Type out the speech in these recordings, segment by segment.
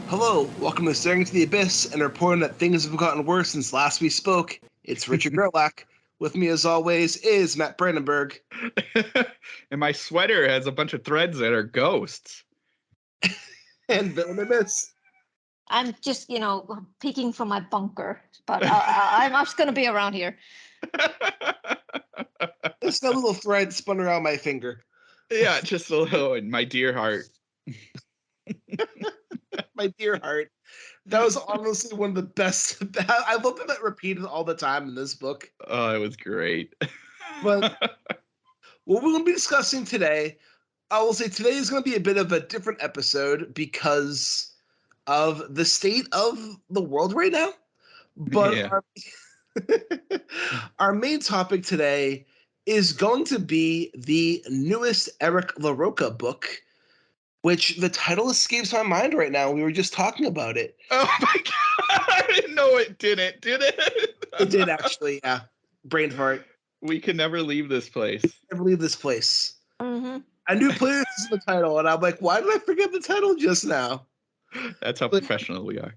Hello, welcome to Staring into the Abyss and reporting that things have gotten worse since last we spoke. It's Richard Gerlach. With me, as always, is Matt Brandenburg. And my sweater has a bunch of threads that are ghosts. And Villain Abyss. I'm just, peeking from my bunker, but I'm just going to be around here. There's a little thread spun around my finger. Yeah, just a little in my dear heart. My dear heart. That was honestly one of the best. I love that repeated all the time in this book. Oh, it was great. But what we're going to be discussing today, I will say today is going to be a bit of a different episode because of the state of the world right now. But Yeah. our main topic today is going to be the newest Eric LaRocca book, which the title escapes my mind right now. We were just talking about it. Oh my god! I didn't know it didn't. Did it? It did actually, yeah. Brain fart. We can never leave this place. Never leave this place. Mm-hmm. I knew Playlist is the title, and I'm like, why did I forget the title just now? That's how professional we are.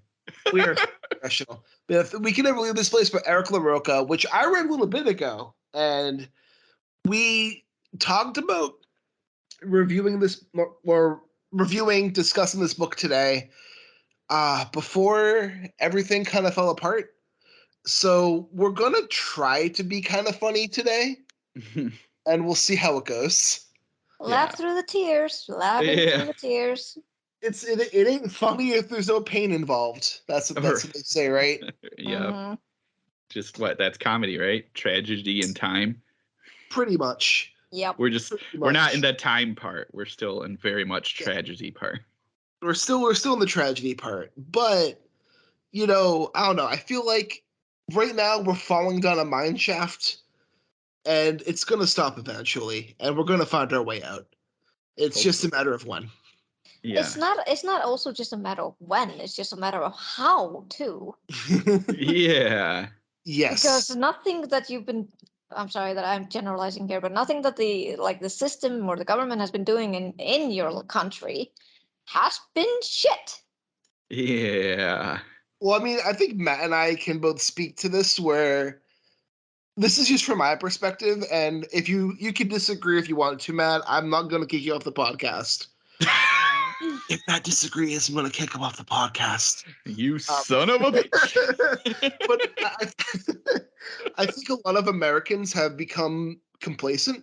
We are professional. But if we can never leave this place for Eric LaRocca, which I read a little bit ago, and we talked about discussing this book today before everything kind of fell apart. So we're going to try to be kind of funny today, and we'll see how it goes. Laugh through the tears. Laughing through the tears. It ain't funny if there's no pain involved. That's what they say, right? Yeah. Mm-hmm. Just what? That's comedy, right? Tragedy in time. Pretty much. Yep. We're not in the time part. We're still in very much tragedy part. We're still in the tragedy part. But, I don't know. I feel like right now we're falling down a mine shaft, and it's going to stop eventually, and we're going to find our way out. It's just a matter of when. Yeah. It's not also just a matter of when. It's just a matter of how, too. Yeah. Yes. Because nothing that I'm sorry that I'm generalizing here, but nothing that the system or the government has been doing in your country has been shit. Yeah. Well, I mean, I think Matt and I can both speak to this, where this is just from my perspective, and if you can disagree if you want to, Matt, I'm not going to kick you off the podcast. If Matt disagrees, I'm going to kick him off the podcast. You son of a bitch. But I think a lot of Americans have become complacent,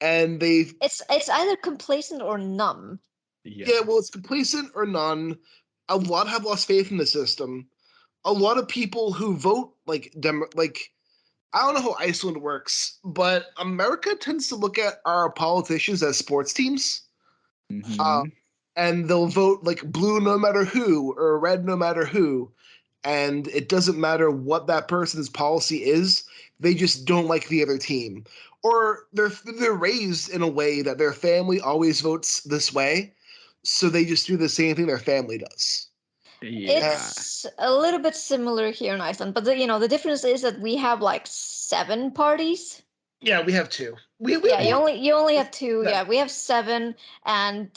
and It's either complacent or numb. Yeah, well, it's complacent or none. A lot have lost faith in the system. A lot of people who vote I don't know how Iceland works, but America tends to look at our politicians as sports teams. Mm-hmm. And they'll vote blue no matter who or red no matter who. And it doesn't matter what that person's policy is. They just don't like the other team. Or they're raised in a way that their family always votes this way. So they just do the same thing their family does. Yeah. It's a little bit similar here in Iceland. But the difference is that we have 7 parties. Yeah, we have 2. You only have 2. Yeah, we have 7. And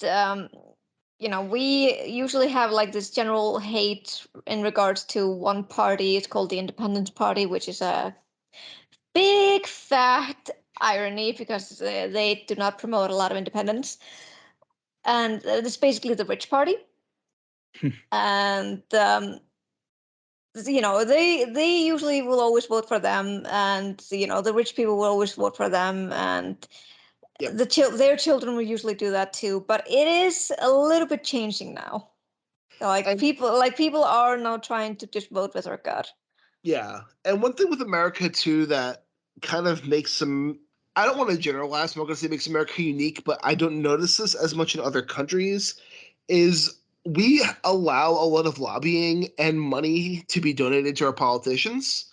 we usually have this general hate in regards to one party. It's called the Independence Party, which is a big fat irony because they do not promote a lot of independence. And it's basically the rich party. And they usually will always vote for them, and the rich people will always vote for them, and their children will usually do that too. But it is a little bit changing now. People are now trying to just vote with their gut. Yeah, and one thing with America too that kind of makes some. I don't want to generalize. I'm not going to say makes America unique, but I don't notice this as much in other countries. Is we allow a lot of lobbying and money to be donated to our politicians,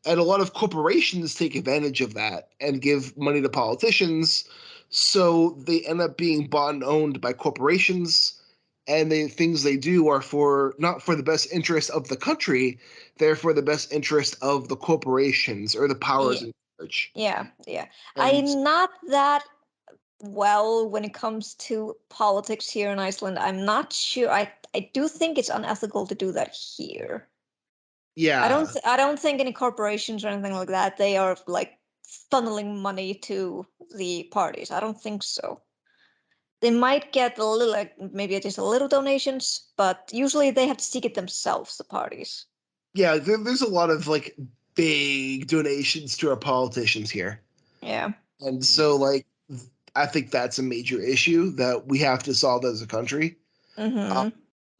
and a lot of corporations take advantage of that and give money to politicians, so they end up being bought and owned by corporations, and the things they do are not for the best interest of the country, they're for the best interest of the corporations or the powers in charge. Yeah. I'm not that well when it comes to politics here in Iceland. I'm not sure. I do think it's unethical to do that here. Yeah. I don't think any corporations or anything like that, they are like funneling money to the parties. I don't think so. They might get a little, like maybe just a little donations, but usually they have to seek it themselves, the parties. Yeah, there's a lot of like big donations to our politicians here. Yeah. And so like I think that's a major issue that we have to solve as a country. Mm-hmm.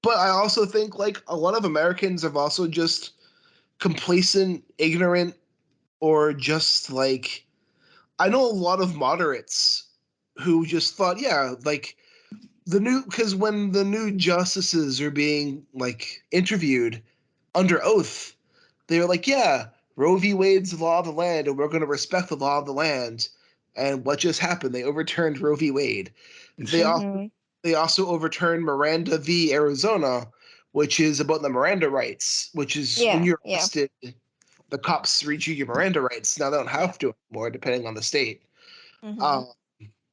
But I also think like a lot of Americans have also just complacent, ignorant, or just like I know a lot of moderates who just thought, yeah, like because when the new justices are being like interviewed under oath, they were like, yeah, Roe v. Wade's the law of the land, and we're going to respect the law of the land. And what just happened? They overturned Roe v. Wade. They also Mm-hmm. they also overturned Miranda v. Arizona, which is about the Miranda rights, which is when Yeah, you're yeah. arrested, the cops read you your Miranda rights. Now they don't have to anymore, depending on the state. Mm-hmm. Uh,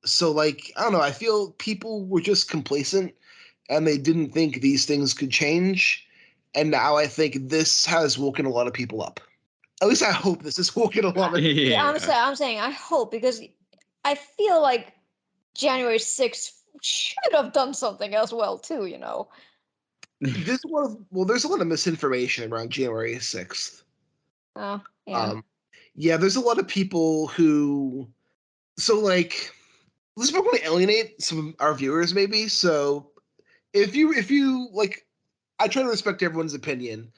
so, like, I don't know. I feel people were just complacent and they didn't think these things could change. And now I think this has woken a lot of people up. At least I hope this has woken a lot of people. Yeah, Yeah. I'm saying I hope, because I feel like January 6th should have done something as well too, you know. There's there's a lot of misinformation around January 6th. Oh, yeah. Um, yeah, there's a lot of people who, so like, this is probably going to alienate some of our viewers, maybe. So if you like, I try to respect everyone's opinion.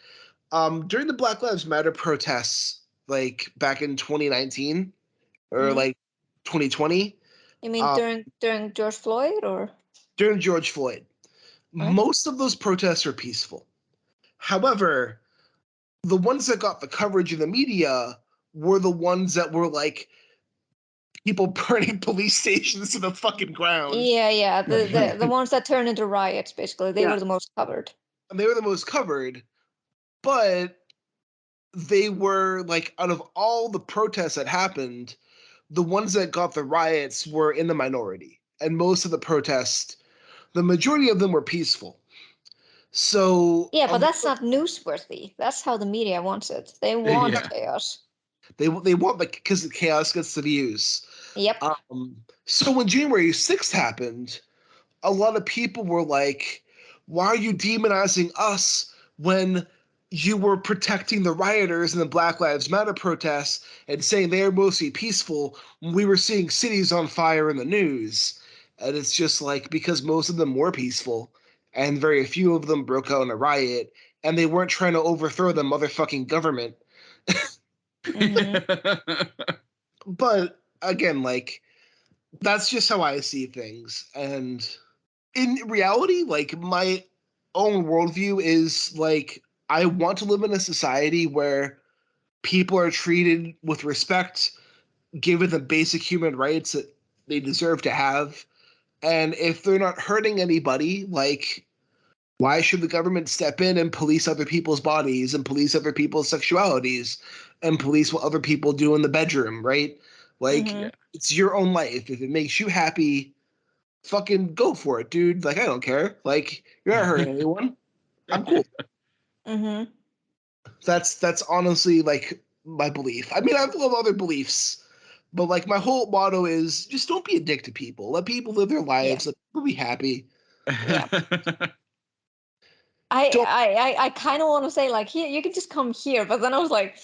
During the Black Lives Matter protests, like back in 2019 or Mhm. like 2020, You mean uh, during George Floyd or? during George Floyd, Right. most of those protests were peaceful. However, the ones that got the coverage in the media were the ones that were like people burning police stations to the fucking ground. Yeah, yeah. The ones that turned into riots, basically, they Yeah, were the most covered. and they were the most covered, but they were like out of all the protests that happened, the ones that got the riots were in the minority. And most of the protests, the majority of them were peaceful. So Yeah, but that's not newsworthy. That's how the media wants it. They want Yeah. chaos. they want like because the chaos gets the views. Yep. So when January 6th happened, a lot of people were like, why are you demonizing us when you were protecting the rioters in the Black Lives Matter protests and saying they are mostly peaceful when we were seeing cities on fire in the news? And it's just like, because most of them were peaceful and very few of them broke out in a riot and they weren't trying to overthrow the motherfucking government. Mm-hmm. But again, like, that's just how I see things. And in reality, like my own worldview is like I want to live in a society where people are treated with respect, given the basic human rights that they deserve to have. And if they're not hurting anybody, like why should the government step in and police other people's bodies and police other people's sexualities and police what other people do in the bedroom, right? Like Mm-hmm. it's your own life. If it makes you happy, fucking go for it, dude. Like I don't care. Like you're not hurting anyone. I'm cool. Mm-hmm. That's honestly like my belief. I mean, I have a lot of other beliefs, but like my whole motto is just don't be a dick to people. Let people live their Yeah. lives. Let people be happy. Yeah. Don't. I kind of want to say like, here you can just come here, but then I was like,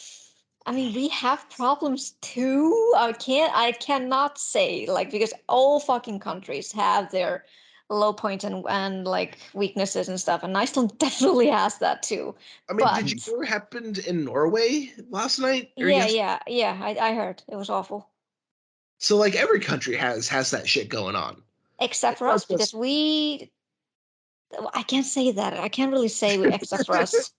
I mean, we have problems too. I cannot say like, because all fucking countries have their low points and like weaknesses and stuff, and Iceland definitely has that too. I mean, did you But know what happened in Norway last night or yeah, yes? yeah, I heard it was awful. So like every country has that shit going on. Except It's for not us, because just. I can't say that. I can't really say except for us.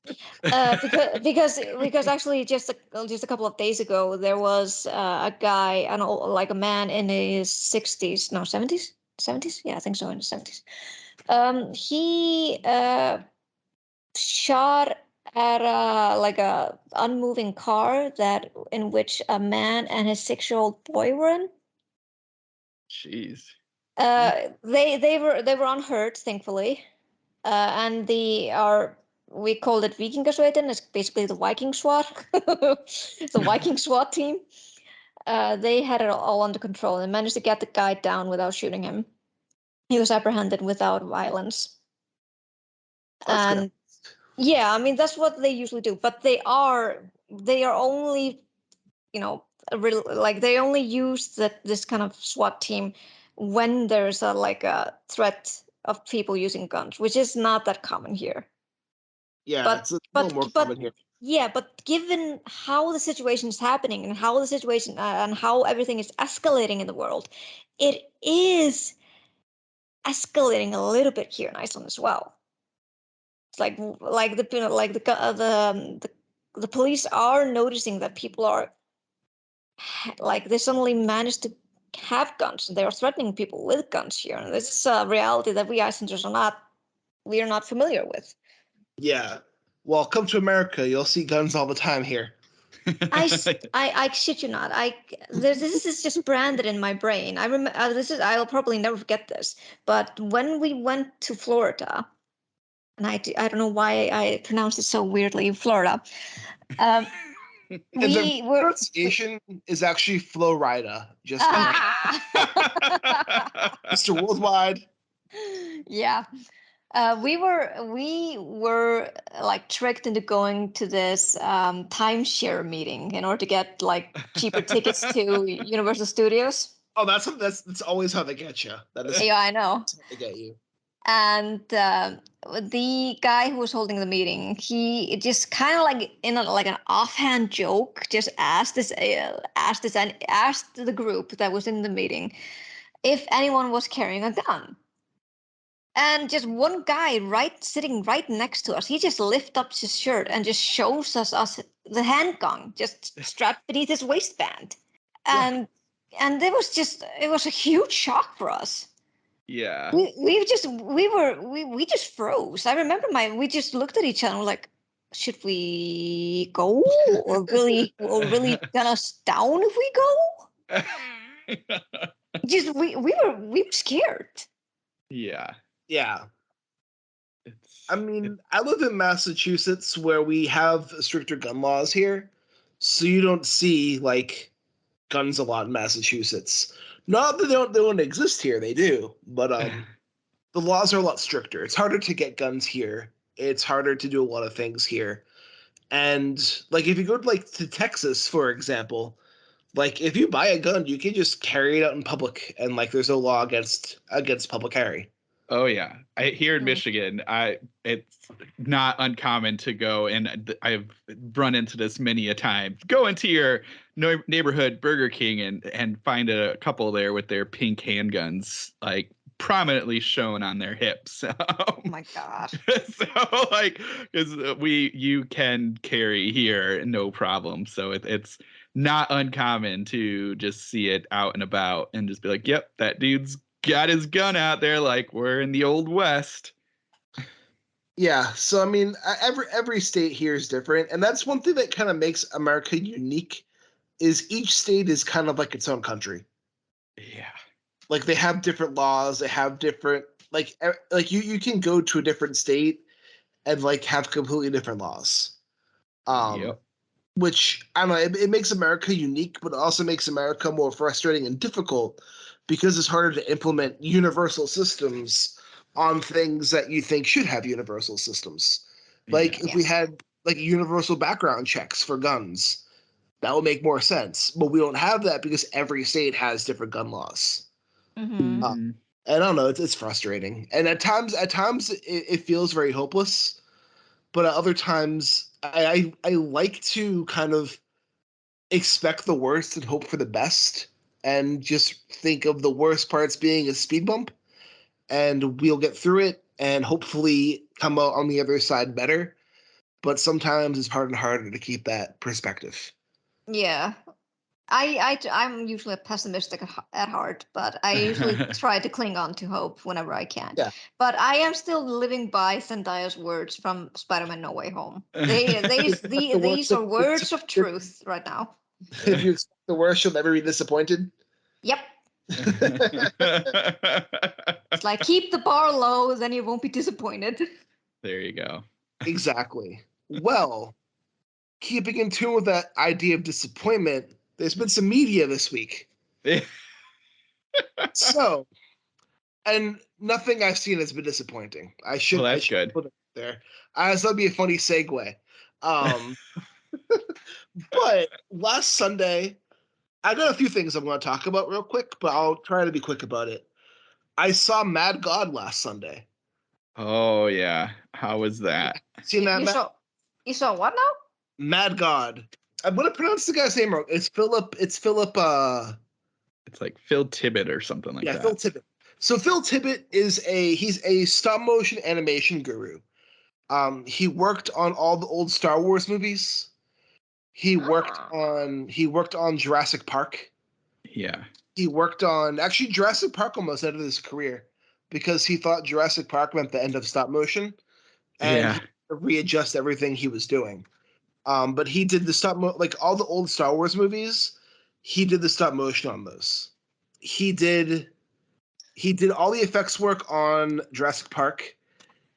Because actually just a couple of days ago there was a guy, an old, like a man in his 60s, no 70s, yeah, I think so, in his 70s. He shot at a unmoving car that in which a man and his 6-year-old boy were in. Jeez. They were unhurt, thankfully, and we called it Vikingasveitin. It's basically the Viking SWAT, the Viking SWAT team. They had it all under control and managed to get the guy down without shooting him. He was apprehended without violence. That's And good. yeah, I mean that's what they usually do. But they are only, like they only use this kind of SWAT team when there's a threat of people using guns, which is not that common here. Yeah, it's a little more common here. Yeah, but given how the situation is happening and how the situation and how everything is escalating in the world, it is escalating a little bit here in Iceland as well. It's like the police are noticing that people are like they suddenly managed to have guns and they are threatening people with guns here, and this is a reality that we Icelanders are not familiar with. Yeah. Well, come to America, you'll see guns all the time here. I shit you not. This is just branded in my brain. I remember I'll probably never forget this. But when we went to Florida, and I don't know why I pronounced it so weirdly, Florida. The pronunciation is actually Florida, just Mr. Worldwide. Yeah. We were like tricked into going to this timeshare meeting in order to get like cheaper tickets to Universal Studios. Oh, that's always how they get you. That is, yeah, I know. That's how they get you. And the guy who was holding the meeting, he just kind of like in like an offhand joke, just asked the group that was in the meeting if anyone was carrying a gun. And just one guy sitting right next to us, he just lifts up his shirt and just shows us the handgun just strapped beneath his waistband. And it was a huge shock for us. Yeah. We just froze. I remember we just looked at each other and were like, should we go? Or really gun us down if we go? Just we were scared. Yeah. Yeah. I live in Massachusetts where we have stricter gun laws here. So you don't see like guns a lot in Massachusetts. Not that they don't exist here, they do. But the laws are a lot stricter. It's harder to get guns here. It's harder to do a lot of things here. And like if you go to Texas, for example, like if you buy a gun, you can just carry it out in public and like there's no law against public carry. Oh yeah, here in Michigan, it's not uncommon to go, and I've run into this many a time. Go into your neighborhood Burger King and find a couple there with their pink handguns, like prominently shown on their hips. Oh my god! So like, you can carry here no problem. So it's not uncommon to just see it out and about and just be like, yep, that dude's got his gun out there like we're in the Old West. Yeah, so every state here is different, and that's one thing that kind of makes America unique is each state is kind of like its own country. Yeah. Like they have different laws, they have different like you can go to a different state and like have completely different laws. Yep. Which I don't know, it makes America unique, but it also makes America more frustrating and difficult because it's harder to implement universal systems on things that you think should have universal systems. Like if we had like universal background checks for guns, that would make more sense. But we don't have that because every state has different gun laws. Mm-hmm. And I don't know, it's frustrating, and at times it feels very hopeless. But at other times, I like to kind of expect the worst and hope for the best, and just think of the worst parts being a speed bump, and we'll get through it and hopefully come out on the other side better. But sometimes it's harder and harder to keep that perspective. Yeah. I'm usually a pessimistic at heart, but I usually try to cling on to hope whenever I can. Yeah. But I am still living by Zendaya's words from Spider-Man: No Way Home. These are words of truth right now. If you expect the worst, you'll never be disappointed. Yep. It's like, keep the bar low, then you won't be disappointed. There you go. Exactly. Well, keeping in tune with that idea of disappointment, there's been some media this week. So, and nothing I've seen has been disappointing. Well, that's good. Put it there. That'd be a funny segue. But last Sunday, I got a few things I'm going to talk about real quick, but I'll try to be quick about it. I saw Mad God last Sunday. Oh yeah, how was that? Seen that? You saw what now? Mad God. I'm going to pronounce the guy's name wrong. It's Philip. It's like Phil Tippett or something like that. Yeah, Phil Tippett. So Phil Tippett he's a stop motion animation guru. He worked on all the old Star Wars movies. He worked on Jurassic Park. Yeah. He worked on Jurassic Park almost ended his career because he thought Jurassic Park meant the end of stop motion, and he had to readjust everything he was doing. But he did like all the old Star Wars movies. He did the stop motion on those. He did all the effects work on Jurassic Park.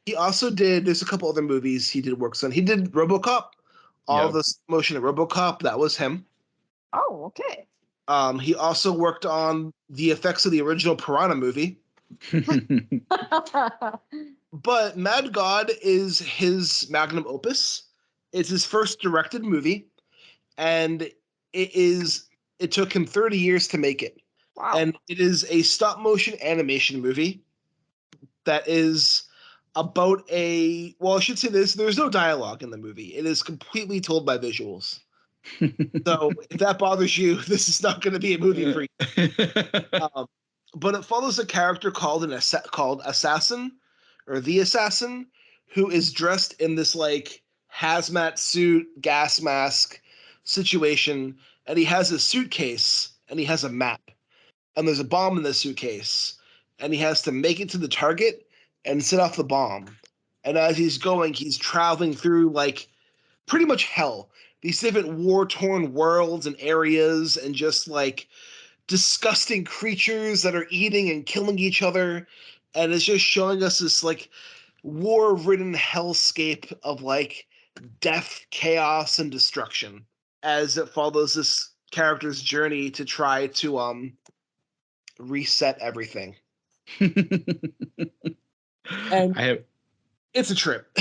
He also there's a couple other movies he did works on. He did RoboCop, all the motion of RoboCop. That was him. Oh, okay. He also worked on the effects of the original Piranha movie. But Mad God is his magnum opus. It's his first directed movie, and it took him 30 years to make it. Wow. And it is a stop motion animation movie that is about I should say this, there's no dialogue in the movie. It is completely told by visuals. So if that bothers you, this is not going to be a movie for you. But it follows a character called Assassin, or the Assassin, who is dressed in this like hazmat suit, gas mask situation, and he has a suitcase and he has a map, and there's a bomb in the suitcase, and he has to make it to the target and set off the bomb. And as he's going, he's traveling through like pretty much hell. These different war-torn worlds and areas, and just like disgusting creatures that are eating and killing each other. And it's just showing us this like war-ridden hellscape of like death, chaos, and destruction as it follows this character's journey to try to reset everything. And it's a trip.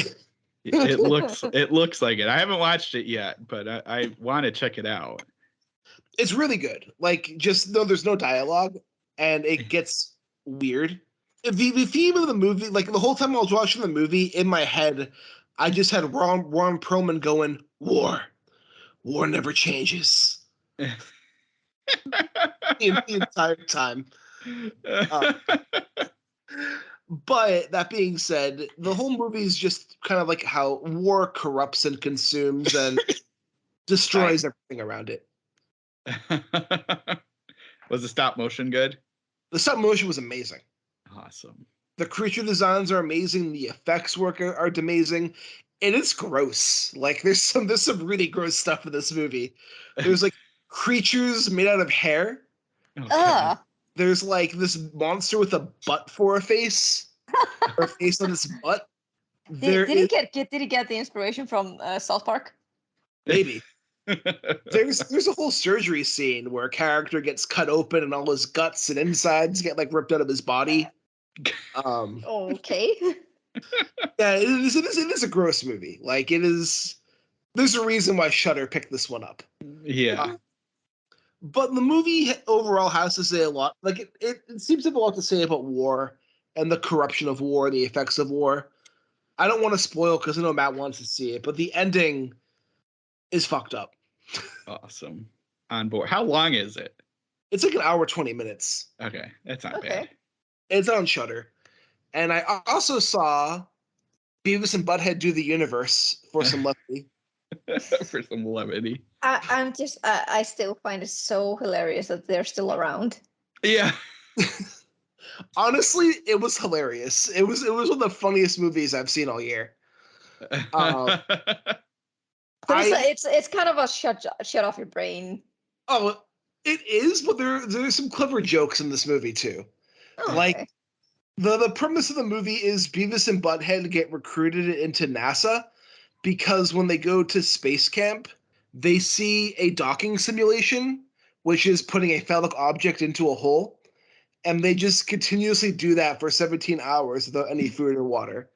It looks like it. I haven't watched it yet, but I want to check it out. It's really good. Like, just though there's no dialogue and it gets weird. The theme of the movie, like the whole time I was watching the movie, in my head, I just had Ron Perlman going, "War never changes." the entire time. But that being said, the whole movie is just kind of like how war corrupts and consumes and destroys everything around it. Was the stop motion good? The stop motion was amazing. Awesome. The creature designs are amazing. The effects work are amazing. And it's gross. Like there's some really gross stuff in this movie. There's like creatures made out of hair. Okay. There's like this monster with a butt for a face, or a face on his butt. Did he get the inspiration from South Park? Maybe. There's a whole surgery scene where a character gets cut open and all his guts and insides get like ripped out of his body. Okay. Yeah, it is a gross movie. Like it is. There's a reason why Shudder picked this one up. Yeah. But the movie overall has to say a lot. Like it seems to have a lot to say about war and the corruption of war, the effects of war. I don't want to spoil because I know Matt wants to see it, but the ending is fucked up. Awesome. On board. How long is it? It's like an hour 20 minutes. Okay, that's not bad. It's on Shudder, and I also saw Beavis and Butthead do the universe for some levity. For some levity. I still find it so hilarious that they're still around. Yeah. Honestly, it was hilarious. It was one of the funniest movies I've seen all year. But it's kind of a shut off your brain. Oh, It is, but there's some clever jokes in this movie too. Oh, Like okay. the premise of the movie is Beavis and Butthead get recruited into NASA because when they go to space camp, they see a docking simulation, which is putting a phallic object into a hole, and they just continuously do that for 17 hours without any food or water.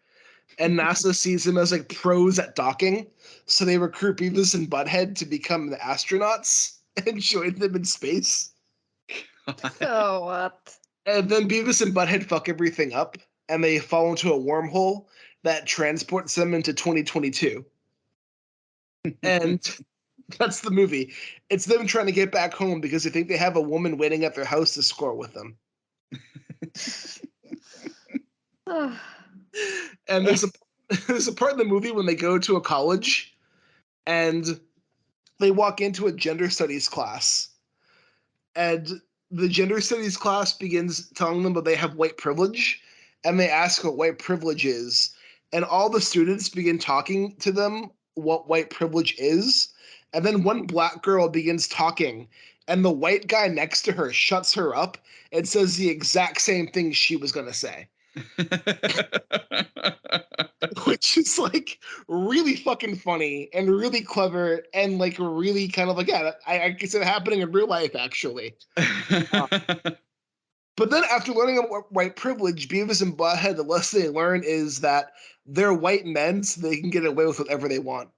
And NASA sees them as like pros at docking, so they recruit Beavis and Butthead to become the astronauts and join them in space. Oh, what? And then Beavis and Butthead fuck everything up, and they fall into a wormhole that transports them into 2022. And that's the movie. It's them trying to get back home because they think they have a woman waiting at their house to score with them. And there's a part in the movie when they go to a college and they walk into a gender studies class. And the gender studies class begins telling them that they have white privilege, and they ask what white privilege is. And all the students begin talking to them what white privilege is. And then one black girl begins talking, and the white guy next to her shuts her up and says the exact same thing she was going to say. Which is like really fucking funny and really clever and like really kind of like, yeah, I can see it happening in real life actually. But then after learning about white privilege, Beavis and Butthead, the lesson they learn is that they're white men, so they can get away with whatever they want.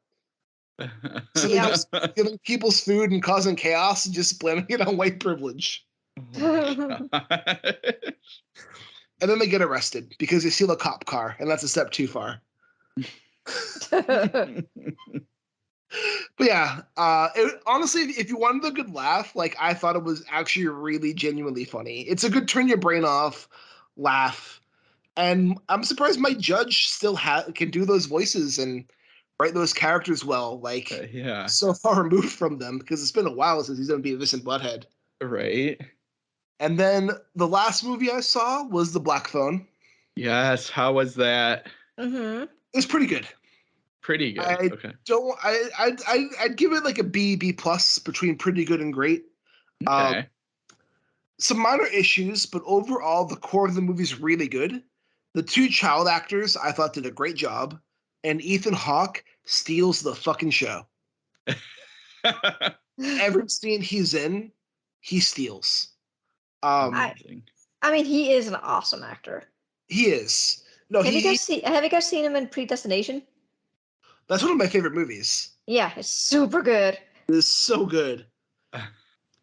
So they just stealing people's food and causing chaos and just blaming it on white privilege. Oh And then they get arrested because they steal a cop car, and that's a step too far. But yeah, honestly, if you wanted a good laugh, like I thought it was actually really genuinely funny. It's a good turn your brain off laugh, and I'm surprised my judge still can do those voices and write those characters well. Like yeah. so far removed from them because it's been a while since he's done Beavis and Butthead. Right. And then the last movie I saw was The Black Phone. Yes. How was that? Mm-hmm. It was pretty good. Pretty good. I Okay. don't. I'd give it like a B plus between pretty good and great. Okay. Some minor issues, but overall the core of the movie is really good. The two child actors I thought did a great job, and Ethan Hawke steals the fucking show. Every scene he's in, he steals. Amazing. I mean, he is an awesome actor. He is. No, Have you guys seen him in Predestination? That's one of my favorite movies. Yeah, it's super good. It is so good.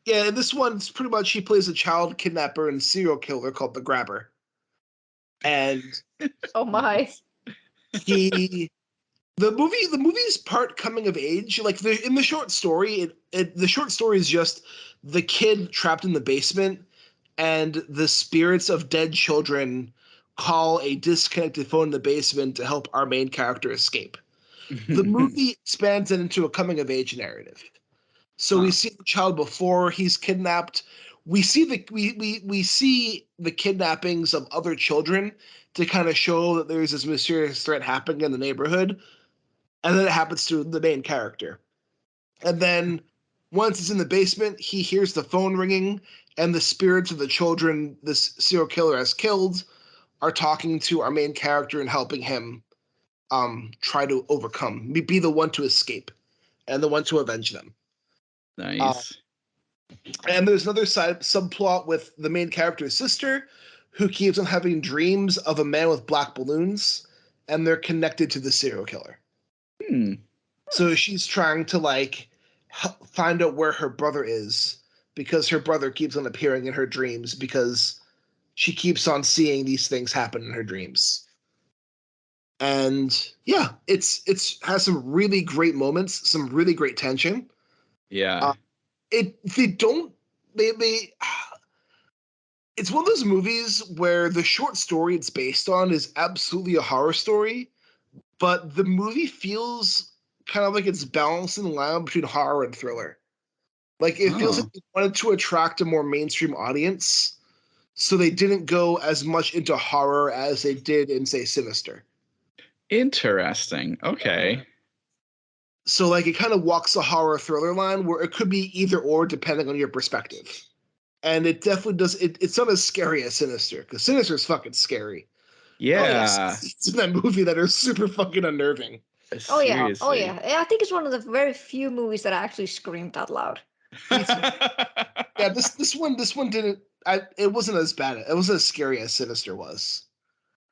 Yeah, this one's pretty much he plays a child kidnapper and serial killer called the Grabber. And Oh my. the movie's part coming of age. Like in the short story, the short story is just the kid trapped in the basement, and the spirits of dead children call a disconnected phone in the basement to help our main character escape. The movie expands it into a coming of age narrative. So we see the child before he's kidnapped. We see we see the kidnappings of other children to kind of show that there's this mysterious threat happening in the neighborhood. And then it happens to the main character. And then once he's in the basement, he hears the phone ringing, and the spirits of the children this serial killer has killed are talking to our main character and helping him try to overcome, be the one to escape and the one to avenge them. Nice. And there's another subplot with the main character's sister, who keeps on having dreams of a man with black balloons, and they're connected to the serial killer. So she's trying to like find out where her brother is because her brother keeps on appearing in her dreams because she keeps on seeing these things happen in her dreams. And yeah, it's has some really great moments, some really great tension. Yeah. It's one of those movies where the short story it's based on is absolutely a horror story, but the movie feels kind of like it's balancing the line between horror and thriller. Like it feels like they wanted to attract a more mainstream audience, so they didn't go as much into horror as they did in, say, Sinister. Interesting. Okay. So like it kind of walks a horror thriller line where it could be either or depending on your perspective. And it definitely does. It's not as scary as Sinister, because Sinister is fucking scary. Oh But Yeah. yes. it's in that movie that are super fucking unnerving. Oh yeah. Oh Seriously. yeah. I think it's one of the very few movies that I actually screamed out loud. Yeah, this one didn't. It wasn't as bad. It wasn't as scary as Sinister was.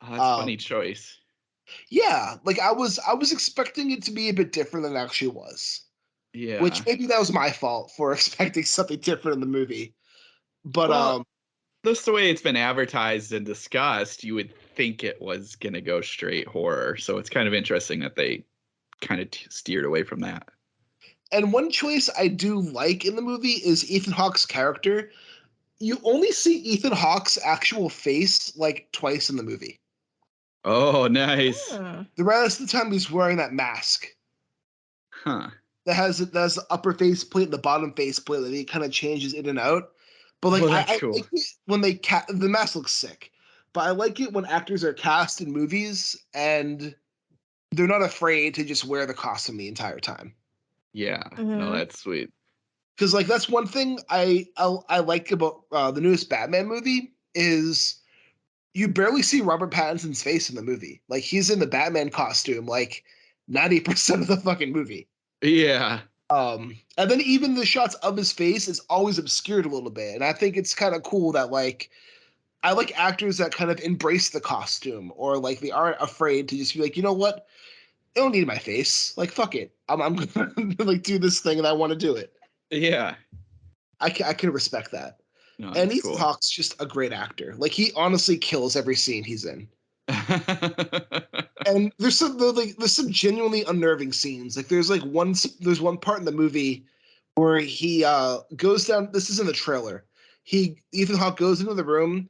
Oh, that's a funny choice. Yeah, like I was expecting it to be a bit different than it actually was. Yeah. Which maybe that was my fault for expecting something different in the movie. But Well, just the way it's been advertised and discussed, you would think it was going to go straight horror. So it's kind of interesting that they kind of steered away from that. and one choice I do like in the movie is Ethan Hawke's character. You only see Ethan Hawke's actual face like twice in the movie. Oh, nice. Hmm. The rest of the time he's wearing that mask Huh. that has the upper face plate and the bottom face plate that he kind of changes in and out. But like Well, that's I cool. like it when the mask looks sick. But I like it when actors are cast in movies and they're not afraid to just wear the costume the entire time. Yeah. No, Mhm. that's sweet. Because like that's one thing I like about the newest Batman movie is you barely see Robert Pattinson's face in the movie. Like he's in the Batman costume like 90% of the fucking movie. Yeah. And then even the shots of his face is always obscured a little bit. And I think it's kind of cool that like I like actors that kind of embrace the costume or like they aren't afraid to just be like, you know what? I don't need my face. Like fuck it. I'm gonna like do this thing and I want to do it. Yeah. I can respect that. No, And that's Ethan cool. Hawke's just a great actor. Like he honestly kills every scene he's in. And there's some genuinely unnerving scenes. Like there's one part in the movie where he goes down. This is in the trailer. Ethan Hawke goes into the room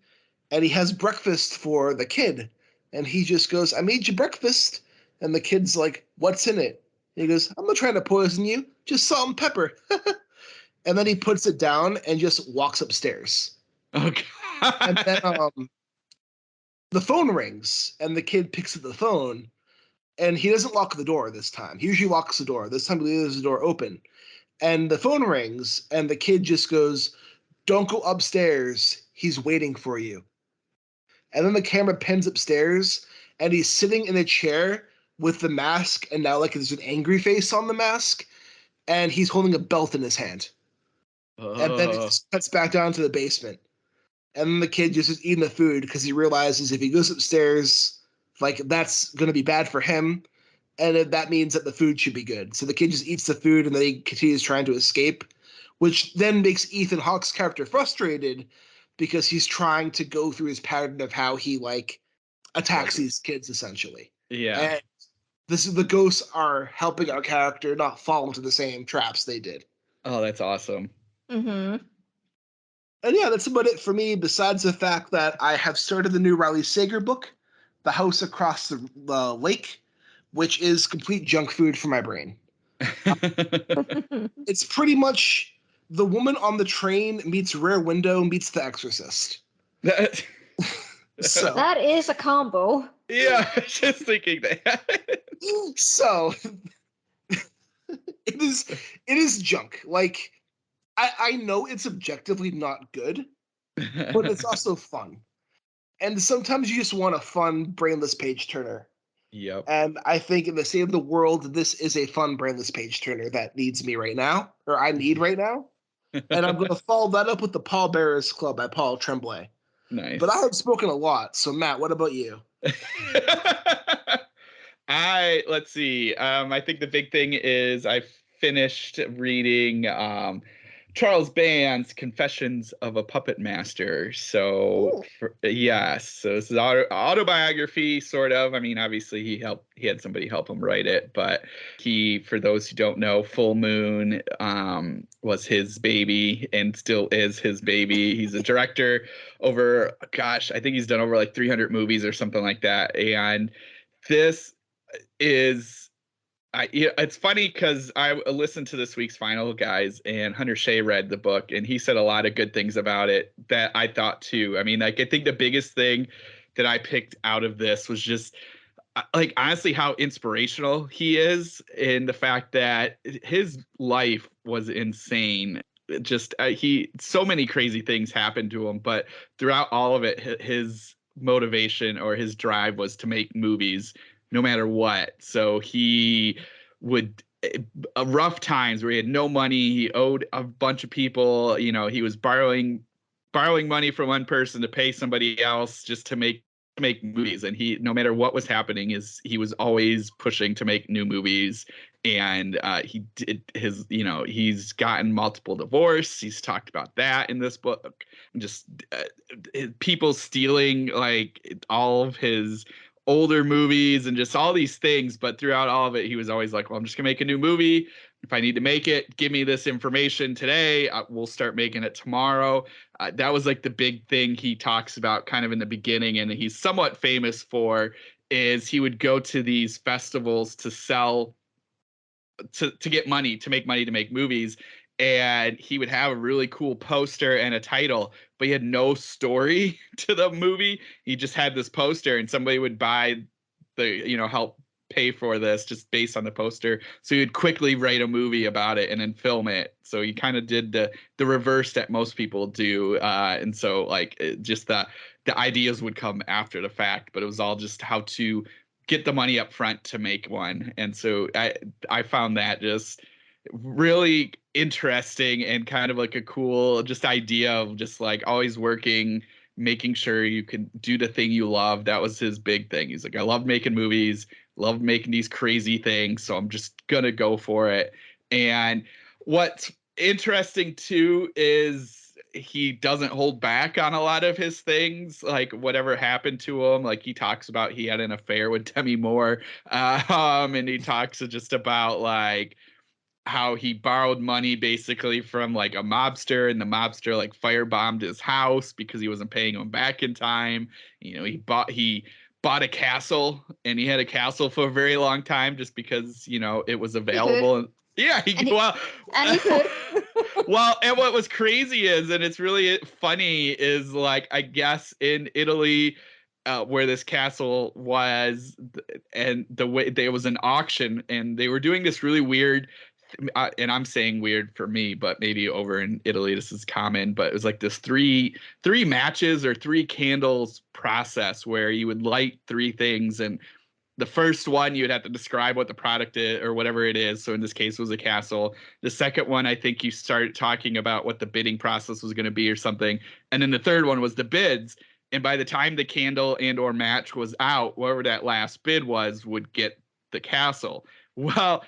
and he has breakfast for the kid, and he just goes, "I made you breakfast," and the kid's like, "What's in it?" And he goes, "I'm not trying to poison you, just salt and pepper." And then he puts it down and just walks upstairs. Oh, And then God. the phone rings and the kid picks up the phone and he doesn't lock the door this time. He usually locks the door. This time he leaves the door open. And the phone rings and the kid just goes, "Don't go upstairs. He's waiting for you." And then the camera pans upstairs and he's sitting in a chair with the mask and now like there's an angry face on the mask and he's holding a belt in his hand. And then it Oh, just cuts back down to the basement. And then the kid just is eating the food because he realizes if he goes upstairs, like that's gonna be bad for him, and that means that the food should be good. So the kid just eats the food and then he continues trying to escape, which then makes Ethan Hawke's character frustrated because he's trying to go through his pattern of how he like attacks these kids essentially. yeah. And the ghosts are helping our character not fall into the same traps they did. Oh, that's awesome. Mhm. And yeah, that's about it for me, besides the fact that I have started the new Riley Sager book, The House Across the Lake, which is complete junk food for my brain. It's pretty much The Woman on the Train meets Rare Window meets The Exorcist. That- So, That is a combo. yeah, I was just thinking that. so it is junk. Like I know it's objectively not good, but it's also fun. And sometimes you just want a fun, brainless page turner. Yep. And I think in the state of the world, this is a fun, brainless page turner that needs me right now, or I need right now. And I'm going to follow that up with the Paul Bearers Club by Paul Tremblay. But I Nice. have spoken a lot. So, Matt, what about you? Let's see. I think the big thing is I finished reading Charles Band's Confessions of a Puppet Master. So Ooh. yes, so this is autobiography, sort of. I mean, obviously he had somebody help him write it, but for those who don't know, Full Moon was his baby and still is his baby. He's a director over, gosh, I think he's done over like 300 movies or something like that. And this is it's funny because I listened to this week's final, guys, and Hunter Shea read the book and he said a lot of good things about it that I thought too. I mean, like I think the biggest thing that I picked out of this was just like honestly how inspirational he is in the fact that his life was insane. Just he so many crazy things happened to him, but throughout all of it, his motivation or his drive was to make movies no matter what. So he would rough times where he had no money, he owed a bunch of people, you know, he was borrowing money from one person to pay somebody else just to make movies, and he, no matter what was happening, is he was always pushing to make new movies. And he did his, you know, he's gotten multiple divorces. He's talked about that in this book. Just people stealing like all of his older movies and just all these things. But throughout all of it, he was always like, well, I'm just gonna make a new movie. If I need to make it, give me this information today. We'll start making it tomorrow. That was like the big thing he talks about kind of in the beginning, and he's somewhat famous for, is he would go to these festivals to sell, to get money, to make money to make movies. And he would have a really cool poster and a title, but he had no story to the movie. He just had this poster, and somebody would buy the, you know, help pay for this just based on the poster. So he would quickly write a movie about it and then film it. So he kind of did the reverse that most people do. And so like just the ideas would come after the fact, but it was all just how to get the money up front to make one. And so I found that just really interesting and kind of like a cool just idea of just like always working, making sure you can do the thing you love. That was his big thing. He's like, I love making movies, love making these crazy things, so I'm just gonna go for it. And what's interesting too is he doesn't hold back on a lot of his things, like whatever happened to him. Like he talks about he had an affair with Demi Moore, and he talks just about like how he borrowed money basically from like a mobster, and the mobster like firebombed his house because he wasn't paying him back in time. You know, he bought a castle, and he had a castle for a very long time just because, you know, it was available. Yeah, well, and he could. well, and what was crazy is, and it's really funny, is like I guess in Italy, where this castle was, and the way there was an auction, and they were doing this really weird, and I'm saying weird for me, but maybe over in Italy this is common. But it was like this three matches or three candles process where you would light three things, and the first one you would have to describe what the product is or whatever it is. So in this case it was a castle. The second one, I think you start talking about what the bidding process was going to be or something, and then the third one was the bids. And by the time the candle and or match was out, whatever that last bid was would get the castle. Well,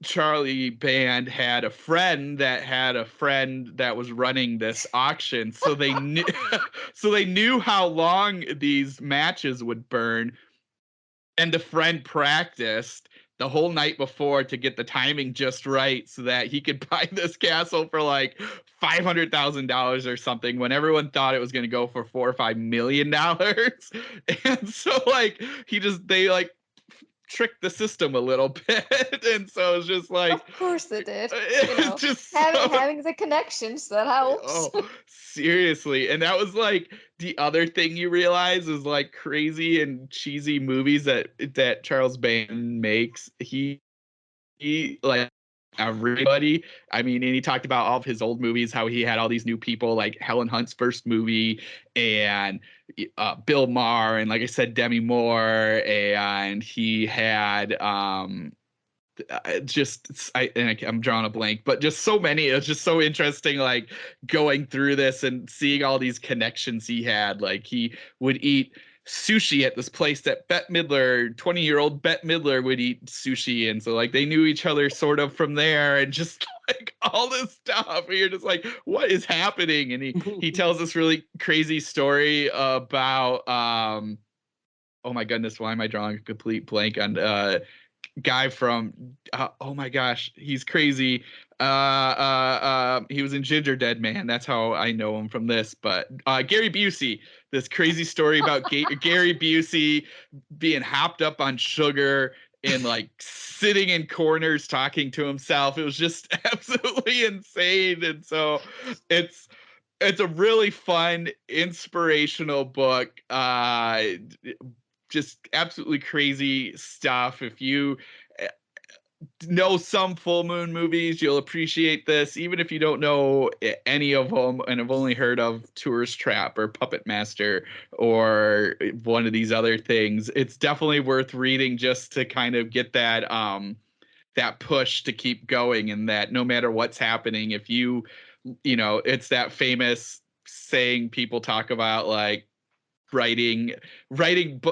Charlie Band had a friend that was running this auction, so they knew so they knew how long these matches would burn, and the friend practiced the whole night before to get the timing just right so that he could buy this castle for like $500,000 or something when everyone thought it was going to go for $4 or $5 million. And so like they like trick the system a little bit. And so it's just like, of course they did. You know, just having the connections, that helps. Oh, seriously. And that was like the other thing you realize is like crazy and cheesy movies that Charles Band makes. He like everybody. I mean, and he talked about all of his old movies, how he had all these new people, like Helen Hunt's first movie, and Bill Maher, and like I said, Demi Moore, and he had I'm drawing a blank, but just so many. It was just so interesting, like going through this and seeing all these connections he had. Like he would eat sushi at this place that Bette Midler, 20-year-old Bette Midler, would eat sushi, and so like they knew each other sort of from there, and just like all this stuff. And you're just like, what is happening? And he tells this really crazy story about oh my goodness, why am I drawing a complete blank on guy from oh my gosh, he's crazy. He was in Ginger Dead Man. That's how I know him from this. But Gary Busey, this crazy story about Gary Busey being hopped up on sugar and like sitting in corners talking to himself. It was just absolutely insane. And so it's a really fun, inspirational book. just absolutely crazy stuff. If you know some full moon movies, you'll appreciate this. Even if you don't know any of them and have only heard of Tourist Trap or Puppetmaster or one of these other things, it's definitely worth reading just to kind of get that that push to keep going, and that no matter what's happening, if it's that famous saying people talk about, like writing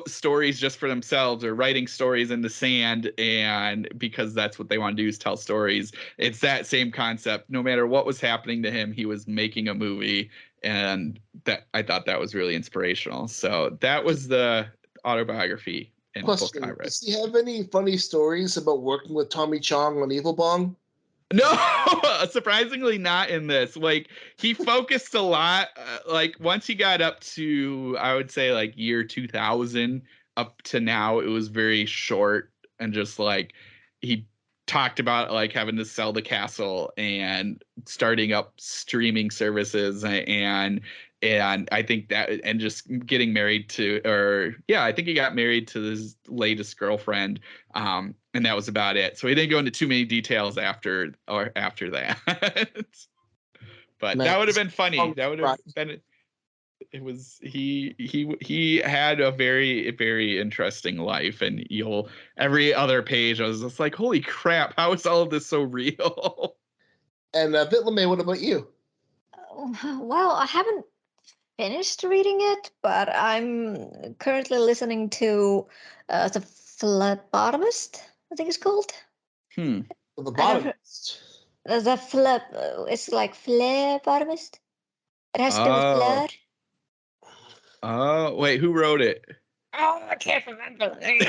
stories just for themselves, or writing stories in the sand, and because that's what they want to do is tell stories. It's that same concept. No matter what was happening to him, he was making a movie, and that I thought that was really inspirational. So that was the autobiography and book I read. Does he have any funny stories about working with Tommy Chong on Evil Bong? No, surprisingly not in this. Like, he focused a lot, like once he got up to, I would say, like year 2000 up to now, it was very short, and just like he talked about like having to sell the castle and starting up streaming services, and I think that, and just getting married to, I think he got married to his latest girlfriend. And that was about it. So he didn't go into too many details after that. But that would have been funny. That would have been, it was, he had a very, very interesting life, and every other page I was just like, holy crap, how is all of this so real? And Bit LeMay, what about you? Well, I haven't finished reading it, but I'm currently listening to the Phlebotomist, I think it's called. The Phlebotomist. It's like Phlebotomist. It has to do with blood. Oh, wait, who wrote it? Oh, I can't remember the name.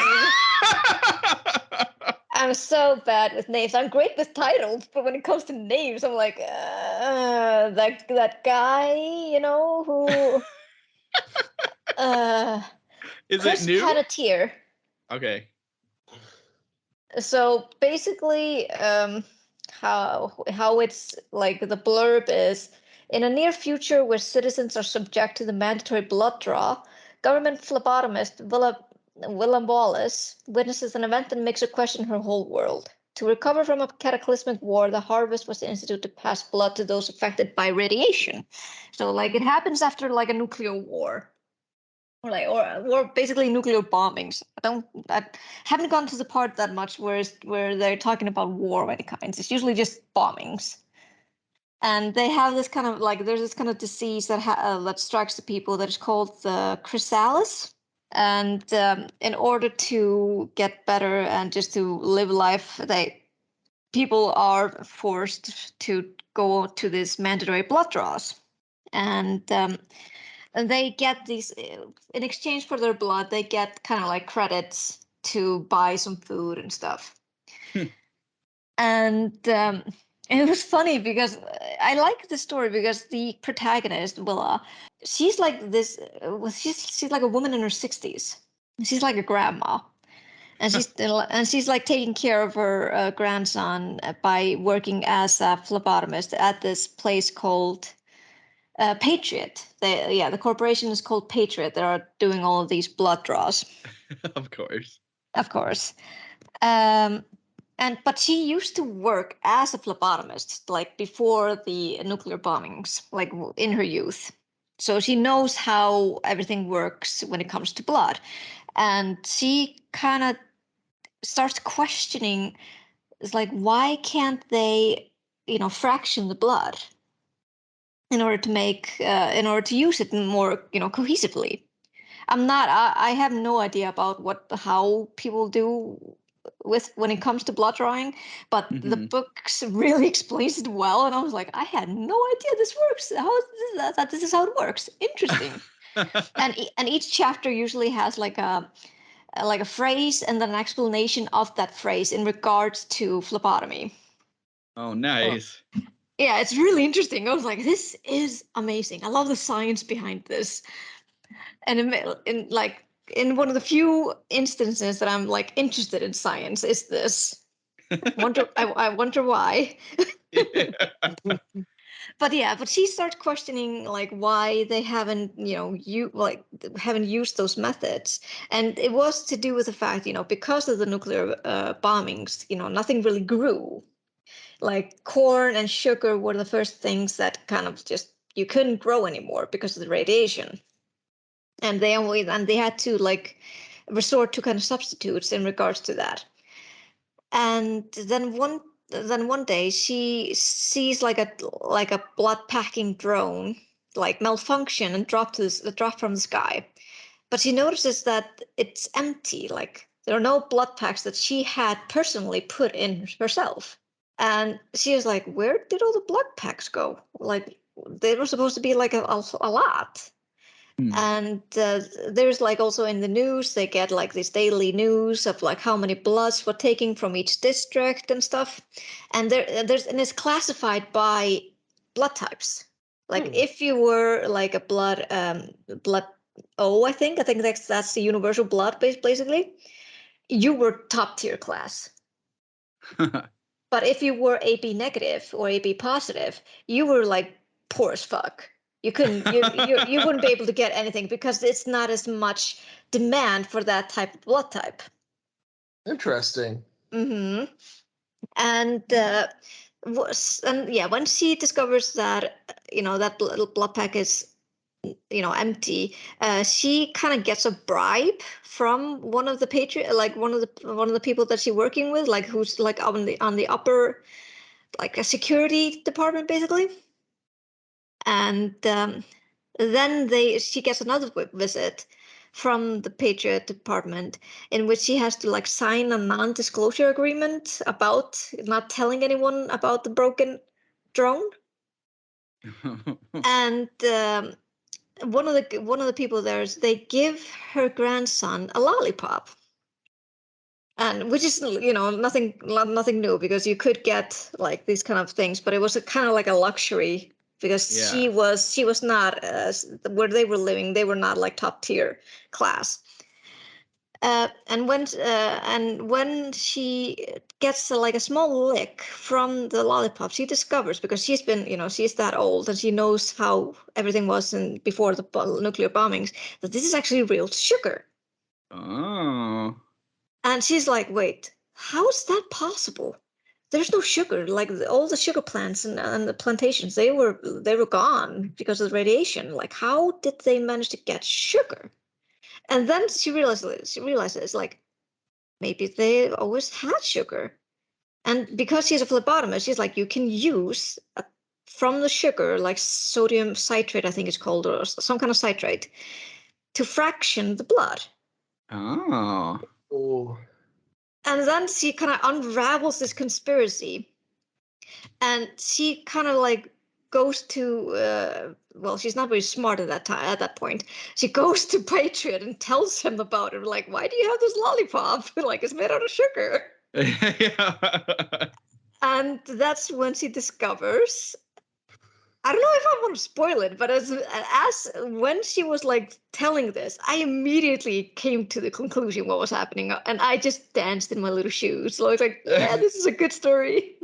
I'm so bad with names. I'm great with titles, but when it comes to names, I'm like, that guy, who... Is Chris it new? Panatier. Okay. So basically, how it's like, the blurb is: in a near future where citizens are subject to the mandatory blood draw, government phlebotomist Willem Wallace witnesses an event that makes her question her whole world. To recover from a cataclysmic war, the Harvest was instituted to pass blood to those affected by radiation. So like, it happens after like a nuclear war. Or basically nuclear bombings. I haven't gone to the part that much where they're talking about war of any kinds. It's usually just bombings. And they have this kind of like, there's this kind of disease that strikes the people that is called the chrysalis. And in order to get better and just to live life, people are forced to go to these mandatory blood draws. And they get these, in exchange for their blood, they get kind of like credits to buy some food and stuff. And it was funny because I like the story because the protagonist, Willa, she's like this, she's like a woman in her 60s. She's like a grandma. And she's like taking care of her grandson by working as a phlebotomist at this place called Patriot. The corporation is called Patriot. They are doing all of these blood draws. Of course. But she used to work as a phlebotomist, like before the nuclear bombings, like in her youth. So she knows how everything works when it comes to blood. And she kind of starts questioning, it's like, why can't they, fraction the blood in order to use it more, cohesively? I have no idea about how people do when it comes to blood drawing, but the books really explains it well, and I was like, I had no idea this works. This is how it works. Interesting. and each chapter usually has like a phrase and then an explanation of that phrase in regards to phlebotomy. Oh, nice. Yeah, it's really interesting. I was like, this is amazing. I love the science behind this. And in one of the few instances that I'm like interested in science is this. I wonder why. But she starts questioning like why they haven't, haven't used those methods, and it was to do with the fact, because of the nuclear bombings, nothing really grew. Like corn and sugar were the first things that kind of just you couldn't grow anymore because of the radiation, and they had to like resort to kind of substitutes in regards to that. And then one day she sees like a blood packing drone like malfunction and drop from the sky, but she notices that it's empty. Like there are no blood packs that she had personally put in herself, and she was like, where did all the blood packs go? Like they were supposed to be like a lot. And there's like also in the news they get like this daily news of like how many bloods were taken from each district and stuff, and it's classified by blood types. Like if you were like a blood O, I think that's the universal blood basically, you were top tier class. But if you were AB negative or AB positive, you were like poor as fuck. You couldn't you wouldn't be able to get anything because it's not as much demand for that type of blood type. Interesting. Mm-hmm. And when she discovers that that little blood pack is empty, she kind of gets a bribe from one of the one of the people that she's working with, like who's like on the upper, like a security department basically. And then she gets another visit from the Patriot department in which she has to like sign a non-disclosure agreement about not telling anyone about the broken drone. And one of the people there, they give her grandson a lollipop, and which is nothing new, because you could get like these kind of things, but it was a kind of like a luxury because she was not where they were living, they were not like top tier class. And when she gets like a small lick from the lollipop, she discovers, because she's that old and she knows how everything was before the nuclear bombings, that this is actually real sugar. Oh. And she's like, wait, how is that possible? There's no sugar. Like all the sugar plants and the plantations, they were gone because of the radiation. Like how did they manage to get sugar? And then she realizes like maybe they always had sugar. And because she's a phlebotomist, she's like, you can use from the sugar, like sodium citrate, I think it's called, or some kind of citrate, to fraction the blood. Oh. Oh. And then she kind of unravels this conspiracy, and she kind of like goes to she's not very smart at that point. She goes to Patriot and tells him about it, like, why do you have this lollipop? Like it's made out of sugar. Yeah. And that's when she discovers, I don't know if I want to spoil it, but as when she was like telling this, I immediately came to the conclusion what was happening, and I just danced in my little shoes. So I was like, yeah, this is a good story.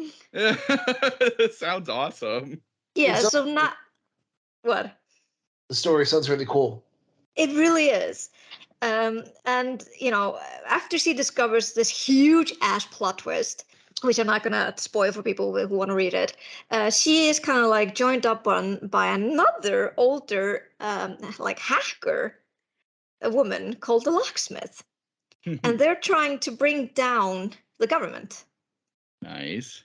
Sounds awesome. Yeah, so not what? The story sounds really cool. It really is. And after she discovers this huge ass plot twist, which I'm not gonna spoil for people who want to read it, she is kind of like joined up by another older like hacker, a woman called the locksmith, and they're trying to bring down the government. Nice.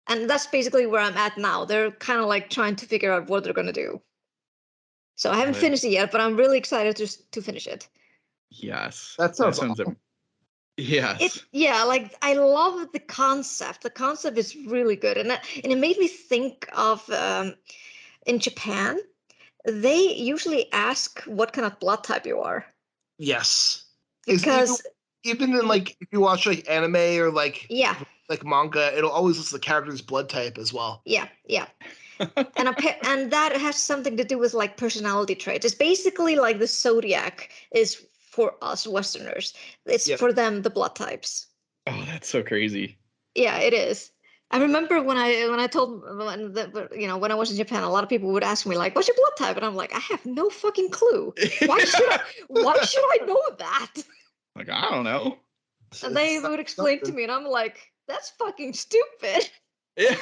And that's basically where I'm at now. They're kind of like trying to figure out what they're gonna do. So I haven't finished it yet, but I'm really excited to finish it. Yes. That sounds awesome. Yes. Like I love the concept. The concept is really good, and it made me think of in Japan, they usually ask what kind of blood type you are. Yes. Because even in like if you watch like anime or like manga, it'll always list the character's blood type as well. Yeah. And that has something to do with like personality traits. It's basically like the zodiac is for us Westerners. It's for them the blood types. Oh, that's so crazy. Yeah, it is. I remember when I told when I was in Japan, a lot of people would ask me like, "What's your blood type?" And I'm like, "I have no fucking clue. Why should I know that?" Like, I don't know. And they would explain to me, and I'm like, "That's fucking stupid." Yeah.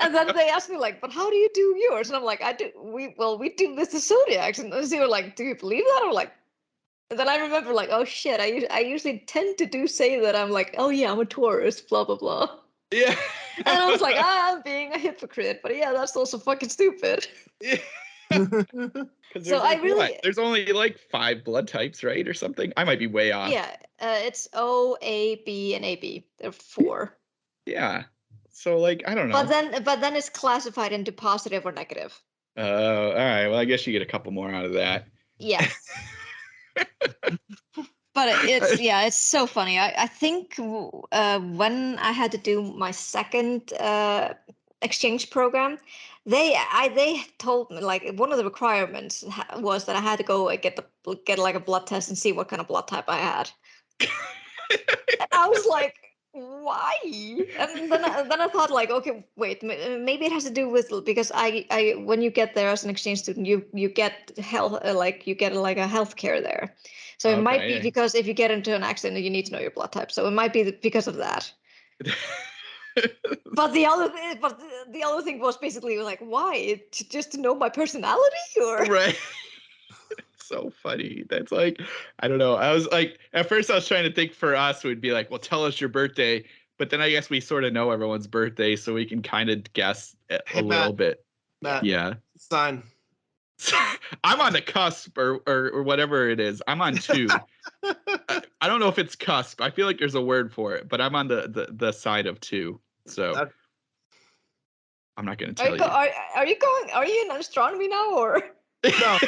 And then they asked me like, "But how do you do yours?" And I'm like, we do this to zodiacs." And they were like, "Do you believe that?" I'm like, and then I remember like, "Oh shit, I usually tend to say that I'm like, oh yeah, I'm a Taurus, blah blah blah." Yeah. And I was like, I'm being a hypocrite, but yeah, that's also fucking stupid. Yeah. Because So I really, what? There's only like 5 blood types, right, or something. I might be way off. yeah, it's O, A, B, and AB. There are 4. Yeah. So like, I don't know. But then it's classified into positive or negative. All right. Well, I guess you get a couple more out of that. Yeah. But it's so funny. I think when I had to do my second exchange program, they told me like one of the requirements was that I had to go and get like a blood test and see what kind of blood type I had. And I was like, why? And then I thought like, okay, wait, maybe it has to do with because I when you get there as an exchange student, you get health like you get like a healthcare there. So it might be because if you get into an accident, you need to know your blood type. So it might be because of that. But the other thing was basically like, why? Just to know my personality, or right? So funny. That's like, I don't know. I was like, at first I was trying to think for us, we'd be like, well, tell us your birthday. But then I guess we sort of know everyone's birthday, so we can kind of guess a little bit. Matt, yeah. Sign. I'm on the cusp or whatever it is. I'm on 2. I don't know if it's cusp. I feel like there's a word for it, but I'm on the side of 2. So I'm not going to tell you. Are you in astronomy now, or no?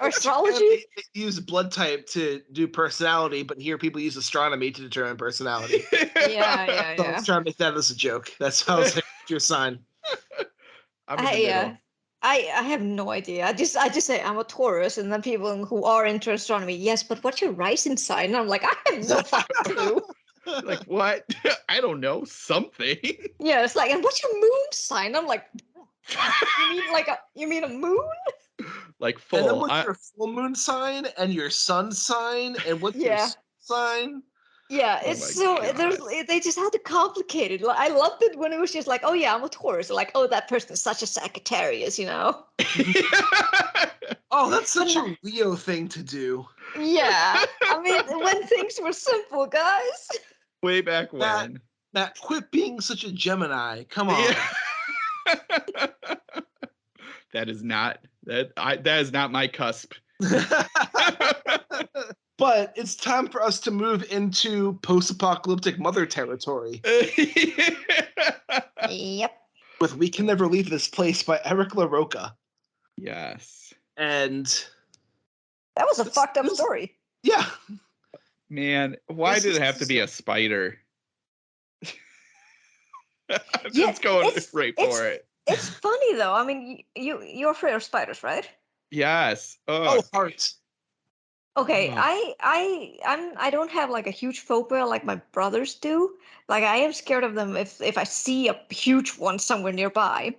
Or astrology? They use blood type to do personality, but here people use astronomy to determine personality. Yeah. So I was trying to make that as a joke. That's how I was like, your sign. I'm in the middle. I have no idea. I just say I'm a Taurus, and then people who are into astronomy, yes, but what's your rising sign? And I'm like, I have no fucking clue. Like, what? I don't know. Something. Yeah, it's like, and what's your moon sign? I'm like, you mean a moon? Like full. And then what's your full moon sign and your sun sign and what's your sign? Yeah, it's they just had to complicate it. I loved it when it was just like, oh yeah, I'm a Taurus. Like, oh, that person is such a Sagittarius, you know? Oh, that's such a Leo thing to do. Yeah, I mean, when things were simple, guys. Way back when. Matt, quit being such a Gemini. Come on. Yeah. That is not my cusp. But it's time for us to move into post-apocalyptic mother territory. Yep. With "We Can Never Leave This Place" by Eric LaRocca. Yes. And that was a fucked up story. Yeah. Man, why did it have to be a spider? I'm just going right for it. It's funny though. I mean, you're afraid of spiders, right? Yes. Oh, heart. Okay, I don't have like a huge phobia like my brothers do. Like I am scared of them if I see a huge one somewhere nearby.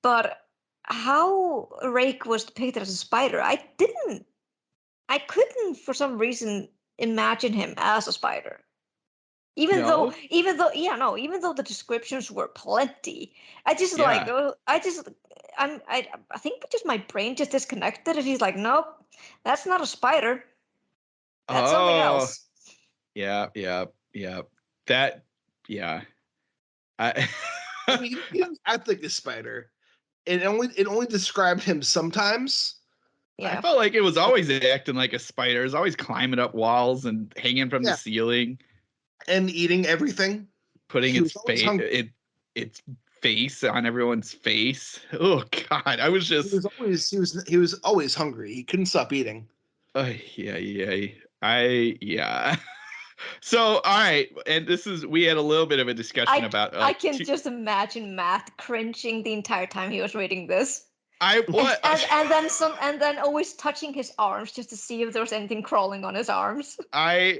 But how Rake was depicted as a spider, I couldn't for some reason imagine him as a spider. Even though the descriptions were plenty, I think just my brain just disconnected, and he's like, nope, that's not a spider. That's something else. Yeah. That, yeah. I mean, he didn't act like a spider. It only described him sometimes. Yeah. I felt like it was always acting like a spider. It was always climbing up walls and hanging from the ceiling. And eating everything. Putting its face on everyone's face. Oh God. I was just he was always hungry. He couldn't stop eating. Yeah. So, all right, and we had a little bit of a discussion about. I can just imagine Matt cringing the entire time he was reading this. And then always touching his arms just to see if there was anything crawling on his arms. I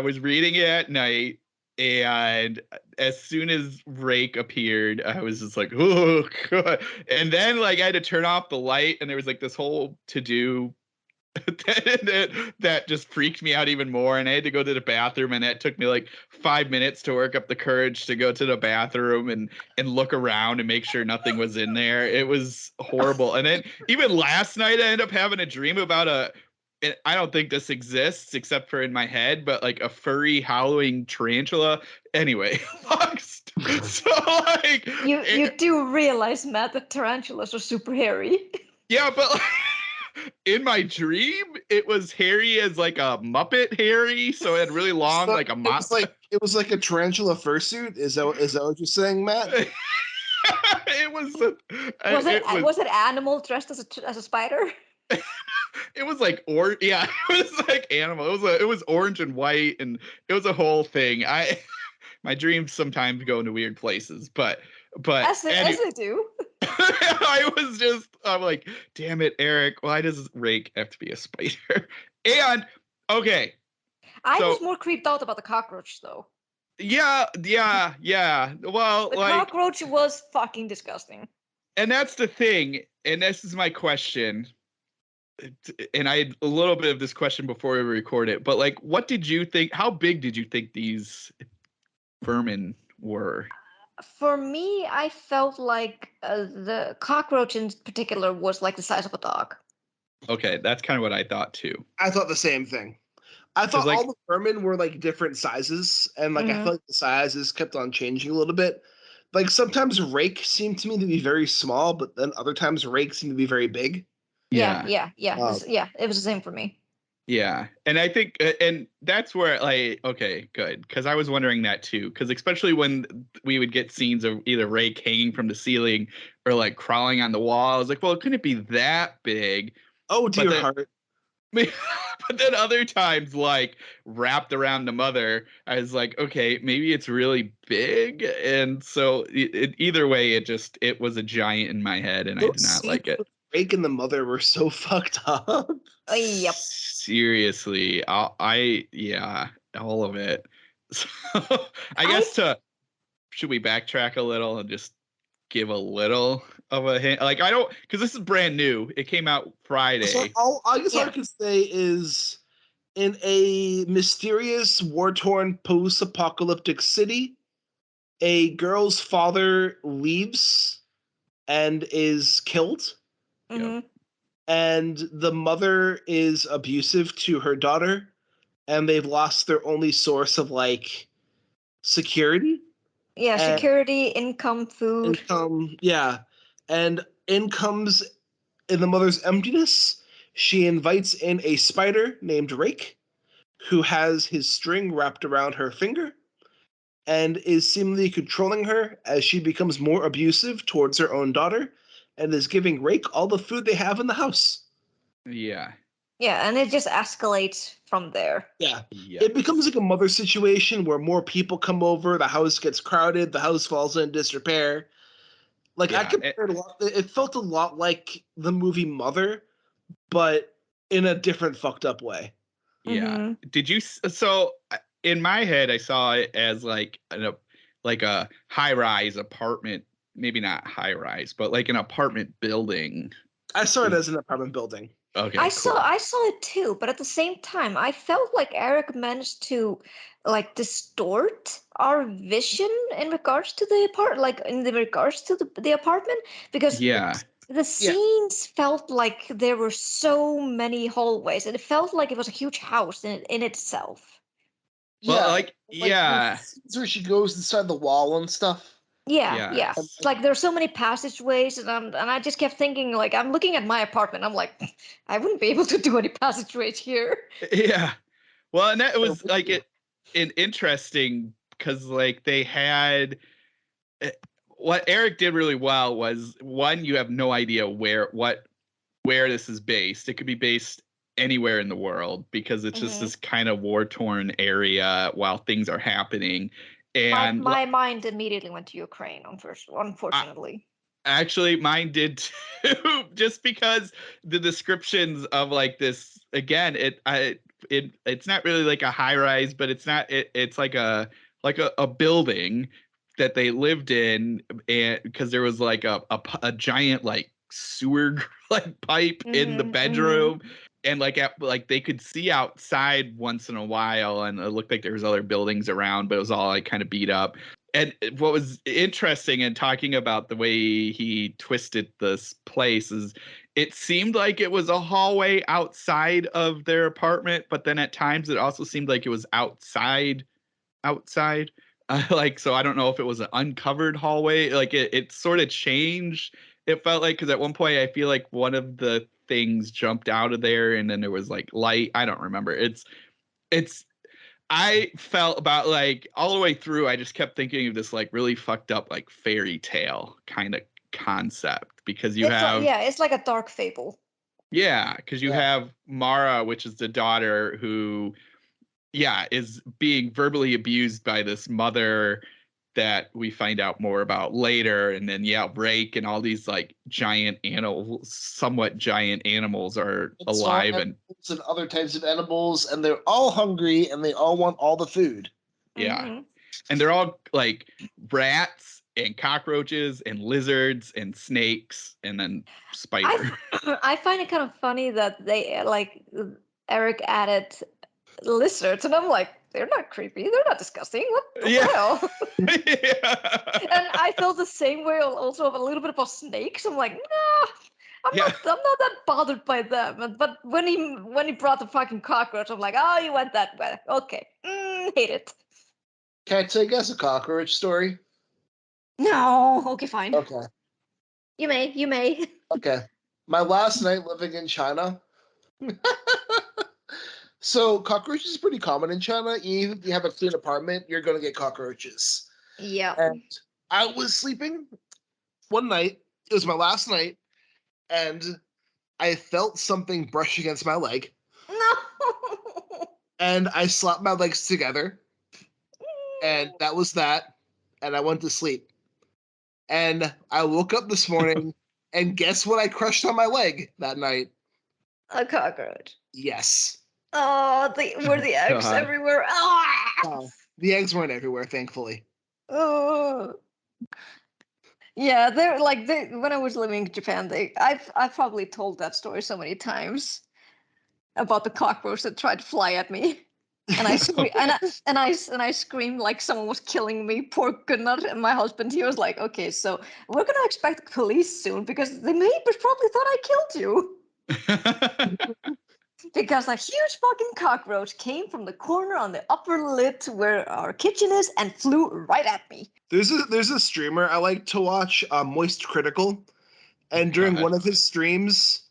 was reading it at night, And as soon as Rake appeared, I was just like, oh god. And then like I had to turn off the light, and there was like this whole to-do that just freaked me out even more. And I had to go to the bathroom, and that took me like 5 minutes to work up the courage to go to the bathroom and look around and make sure nothing was in there. It was horrible. And then even last night I ended up having a dream about I don't think this exists except for in my head, but like a furry howling tarantula. Anyway, so like you do realize, Matt, that tarantulas are super hairy. yeah, but like, in my dream, it was hairy as like a Muppet hairy, so it had really long, So like a mop. it was like a tarantula fursuit. Is that what you're saying, Matt? It was. Was it animal dressed as a spider? It was like yeah, it was like animal. It was orange and white, and it was a whole thing. My dreams sometimes go into weird places, but as they do. I'm like, damn it, Eric, why does Rake have to be a spider? And okay, I was more creeped out about the cockroach though. Yeah. Well, the cockroach was fucking disgusting. And that's the thing, and this is my question. And I had a little bit of this question before we record it, but like, what did you think? How big did you think these vermin were? For me, I felt like the cockroach in particular was like the size of a dog. Okay, that's kind of what I thought too. I thought the same thing. I thought all the vermin were like different sizes, and like I felt like the sizes kept on changing a little bit. Like sometimes Rake seemed to me to be very small, but then other times Rake seemed to be very big. Yeah. It was the same for me. Yeah, and I think, and that's where like, okay, good, because I was wondering that too, because especially when we would get scenes of either Rake hanging from the ceiling or like crawling on the wall, I was like, well, it couldn't be that big. Oh dear heart. But then other times, like wrapped around the mother, I was like, okay, maybe it's really big. And so either way, it was a giant in my head, and I did not like it. Rake and the mother were so fucked up. Yep. Seriously, all of it. So I guess should we backtrack a little and just give a little of a hint? Like, I don't, because this is brand new. It came out Friday. So all I could say is, in a mysterious, war-torn, post-apocalyptic city, a girl's father leaves and is killed. Mm-hmm. And the mother is abusive to her daughter, and they've lost their only source of like security. Yeah, security, income, food. And in comes, in the mother's emptiness, she invites in a spider named Rake, who has his string wrapped around her finger, and is seemingly controlling her as she becomes more abusive towards her own daughter, and is giving Rake all the food they have in the house. Yeah. Yeah, and it just escalates from there. Yeah. Yes. It becomes like a mother situation where more people come over, the house gets crowded, the house falls in disrepair. Like, I compared a lot, it felt a lot like the movie Mother, but in a different fucked up way. Yeah. Mm-hmm. Did you, so in my head, I saw it as like a high-rise apartment, maybe not high-rise, but like an apartment building. I saw it as an apartment building. Okay, I saw it too, but at the same time, I felt like Eric managed to like distort our vision in regards to the the apartment, because the scenes felt like there were so many hallways, and it felt like it was a huge house in itself. Well, where she goes inside the wall and stuff. Yeah. Like there's so many passageways, and I just kept thinking, like, I'm looking at my apartment, I'm like, I wouldn't be able to do any passageways here. Yeah. Well, and that was like interesting because like they had what Eric did really well was, one, you have no idea where this is based. It could be based anywhere in the world because it's just this kind of war-torn area while things are happening. And my mind immediately went to Ukraine, unfortunately. Actually, mine did too, just because the descriptions of like this, again, it's not really like a high rise, but it's like a like a building that they lived in, and because there was like a giant like sewer like pipe in the bedroom, and like they could see outside once in a while, and it looked like there was other buildings around, but it was all like kind of beat up. And what was interesting in talking about the way he twisted this place is it seemed like it was a hallway outside of their apartment, but then at times it also seemed like it was outside. Like, so I don't know if it was an uncovered hallway. Like it sort of changed. It felt like, because at one point I feel like one of the things jumped out of there and then there was like light. I don't remember. I felt about like all the way through, I just kept thinking of this like really fucked up like fairy tale kind of concept, because you have it's like a dark fable. yeah, because you have Mara, which is the daughter who is being verbally abused by this mother that we find out more about later. And then Rake and all these like giant animals, somewhat giant animals are alive, and other types of animals, and they're all hungry and they all want all the food. And they're all like rats and cockroaches and lizards and snakes and then spiders. I find it kind of funny that they like Eric added lizards, and I'm like, they're not creepy, they're not disgusting. What the hell? And I felt the same way also a little bit about snakes. I'm like, nah, I'm not that bothered by them. But when he brought the fucking cockroach, I'm like, oh, you went that way. Okay, hate it. Can I take us a cockroach story? No. Okay, fine. Okay. You may. Okay. My last night living in China. So cockroaches is pretty common in China. Even if you have a clean apartment, you're going to get cockroaches. Yeah. And I was sleeping one night. It was my last night. And I felt something brush against my leg. No. And I slapped my legs together. And that was that. And I went to sleep. And I woke up this morning, and guess what I crushed on my leg that night? A cockroach. Yes. Oh, were the eggs everywhere? Oh, the eggs weren't everywhere, thankfully. Oh. Yeah, they're like when I was living in Japan, I've probably told that story so many times about the cockroach that tried to fly at me. And I I screamed like someone was killing me. Poor Gunnar, and my husband, he was like, okay, so we're gonna expect police soon because the neighbors probably thought I killed you. Because a huge fucking cockroach came from the corner on the upper lid where our kitchen is and flew right at me. There's a streamer I like to watch, Moist Critical, and during one of his streams,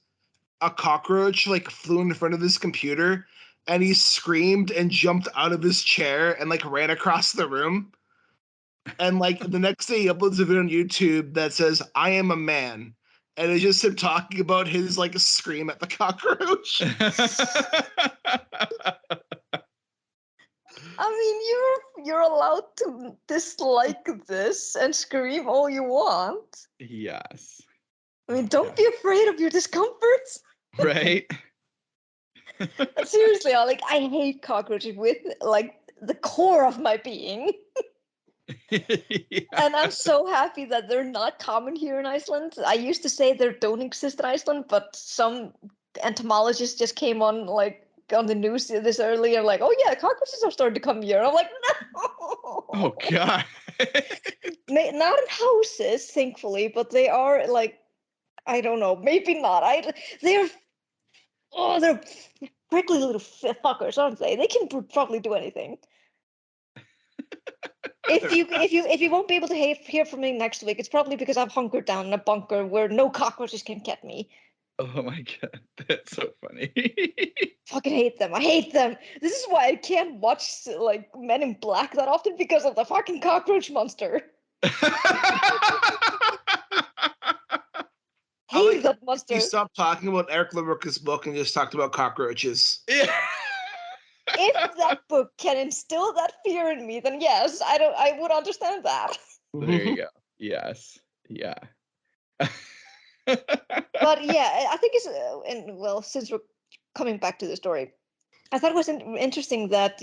a cockroach like flew in front of his computer, and he screamed and jumped out of his chair and like ran across the room. And like the next day, he uploads a video on YouTube that says, "I am a man." And it's just him talking about his like scream at the cockroach. I mean, you're allowed to dislike this and scream all you want. Yes. I mean, don't be afraid of your discomforts. Right? Seriously, I hate cockroaches with like the core of my being. And I'm so happy that they're not common here in Iceland. I used to say they don't exist in Iceland, but some entomologists just came on like on the news this early and like, oh yeah, cockroaches are starting to come here. I'm like, no. Oh god. Not in houses, thankfully, but they are like, I don't know, maybe not. They're prickly little fuckers, aren't they? They can probably do anything. If you won't be able to hear from me next week, it's probably because I've hunkered down in a bunker where no cockroaches can get me. Oh my god, that's so funny. Fucking hate them. I hate them. This is why I can't watch like Men in Black that often, because of the fucking cockroach monster. Hate that monster. You stopped talking about Eric LaRocca's book and just talked about cockroaches. Yeah. If that book can instill that fear in me, then yes, I would understand that. There you go. Yes. Yeah. But yeah, I think it's and well, since we're coming back to the story, I thought it was interesting that,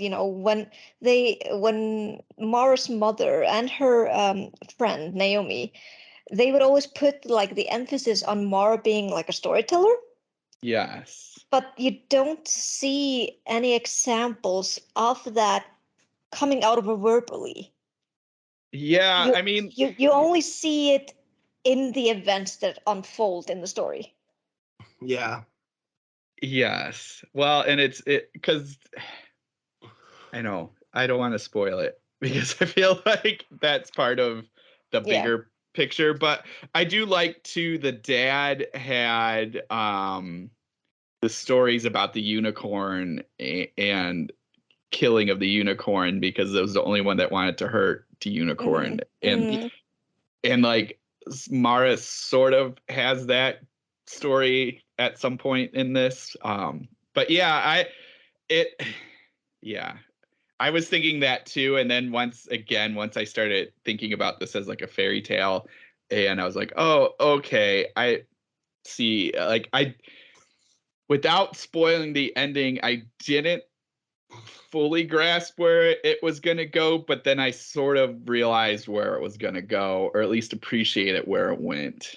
when Mara's mother and her friend Naomi, they would always put like the emphasis on Mara being like a storyteller, Yes. but you don't see any examples of that coming out of her verbally. Yeah, You I mean, you only see it in the events that unfold in the story. Yeah. yes. Well, and it's because I know I don't want to spoil it because I feel like that's part of the Yeah. bigger picture. But I do like too. The dad had the stories about the unicorn and killing of the unicorn because it was the only one that wanted to hurt the unicorn, and like Mara sort of has that story at some point in this. But yeah, yeah. I was thinking that too, and then once I started thinking about this as like a fairy tale, and I was like, oh, okay, I see. Like without spoiling the ending, I didn't fully grasp where it was going to go, but then I sort of realized where it was going to go, or at least appreciate it where it went.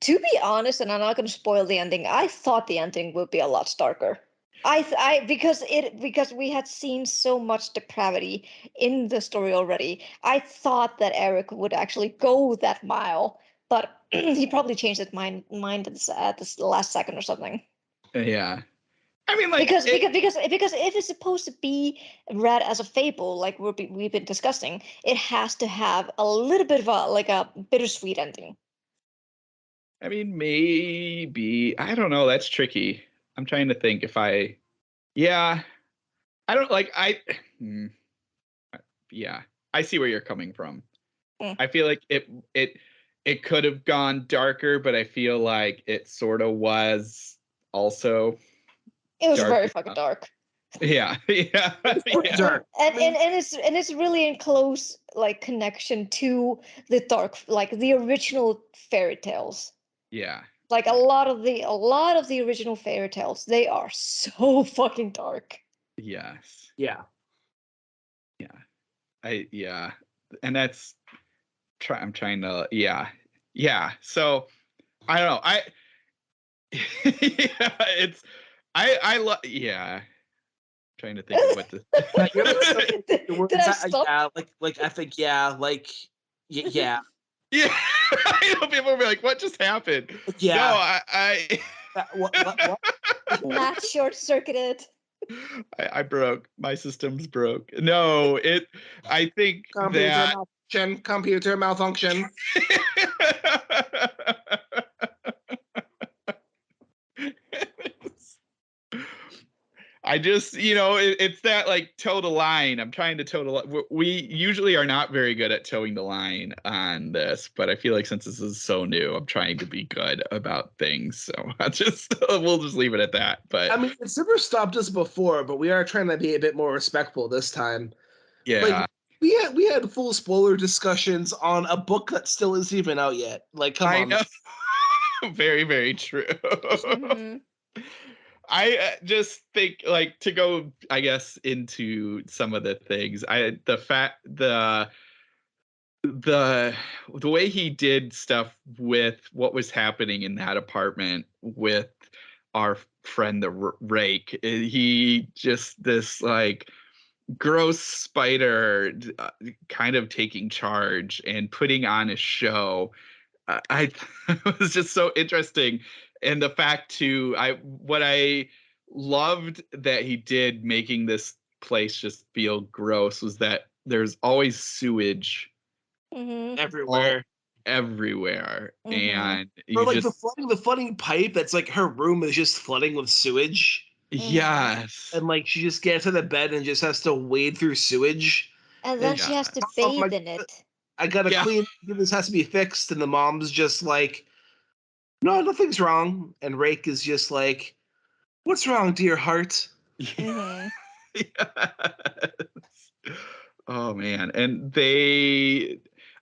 To be honest, and I'm not going to spoil the ending, I thought the ending would be a lot darker. Because we had seen so much depravity in the story already. I thought that Eric would actually go that mile, but he probably changed his mind at the last second or something. Yeah. I mean, like because if it's supposed to be read as a fable, like we've been discussing, it has to have a little bit of a bittersweet ending. I mean, maybe I don't know. That's tricky. I'm trying to think if yeah, I don't like yeah, I see where you're coming from. I feel like it could have gone darker, but I feel like it sort of was also. It was very fucking dark. Yeah, yeah, yeah. Dark. And it's really in close like connection to the dark, like the original fairy tales. Yeah. Like a lot of the original fairy tales, they are so fucking dark. Yes. Yeah. Yeah. And that's I'm trying to yeah. So I don't know. Yeah, it's I love yeah. Trying to think of what to Did I stop? Yeah, like I think yeah, like yeah. Yeah. I know people will be like, what just happened? Yeah. No, I What? Not short circuited. I broke. My system's broke. No, I think that Computer malfunction. I just, it's that like toe the line. I'm trying to toe the line. We usually are not very good at towing the line on this, but I feel like since this is so new, I'm trying to be good about things. So we'll just leave it at that. But I mean, it's never stopped us before, but we are trying to be a bit more respectful this time. yeah, Like we had full spoiler discussions on a book that still isn't even out yet. Like, come on. I know. Very, very true. Mm-hmm. I just think like to go, I guess, into some of the things. The way he did stuff with what was happening in that apartment with our friend the rake. He just this like gross spider kind of taking charge and putting on a show. I it was just so interesting, and the fact too, what I loved that he did making this place just feel gross was that there's always sewage Everywhere. everywhere, and Or you like just the flooding pipe that's like her room is just flooding with sewage. yes, And like she just gets to the bed and just has to wade through sewage. And then And she has to oh my bathe in it. I gotta Yeah. clean. This has to be fixed. And the mom's just like, no, nothing's wrong. And Rake is just like, what's wrong, dear heart? Mm-hmm. Yes. Oh man, and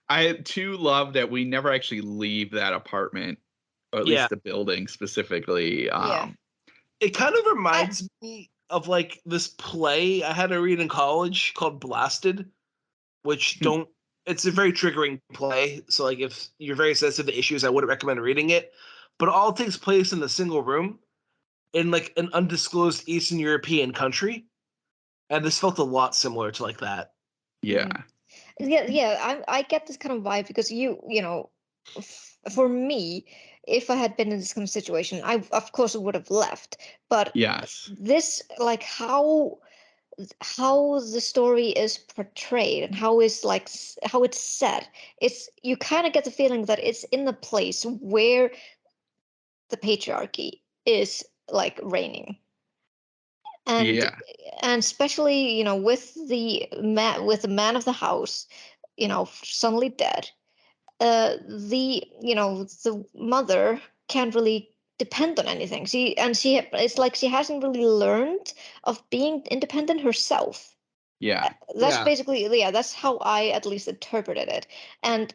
I too love that we never actually leave that apartment, or at least the building specifically. Yeah. It kind of reminds me of like this play I had to read in college called Blasted, which it's a very triggering play. So like if you're very sensitive to issues, I wouldn't recommend reading it. But it all takes place in a single room in like an undisclosed Eastern European country. And this felt a lot similar to like that. Yeah. I get this kind of vibe because you know, for me, if I had been in this kind of situation, I of course would have left. But Yes. this, like how the story is portrayed and how it's set, it's, you kind of get the feeling that it's in the place where the patriarchy is like reigning. And Yeah. and especially, you know, with the man of the house, you know, suddenly dead, the mother can't really depend on anything. It's like she hasn't really learned of being independent herself. Yeah. That's Yeah. basically, that's how I at least interpreted it. And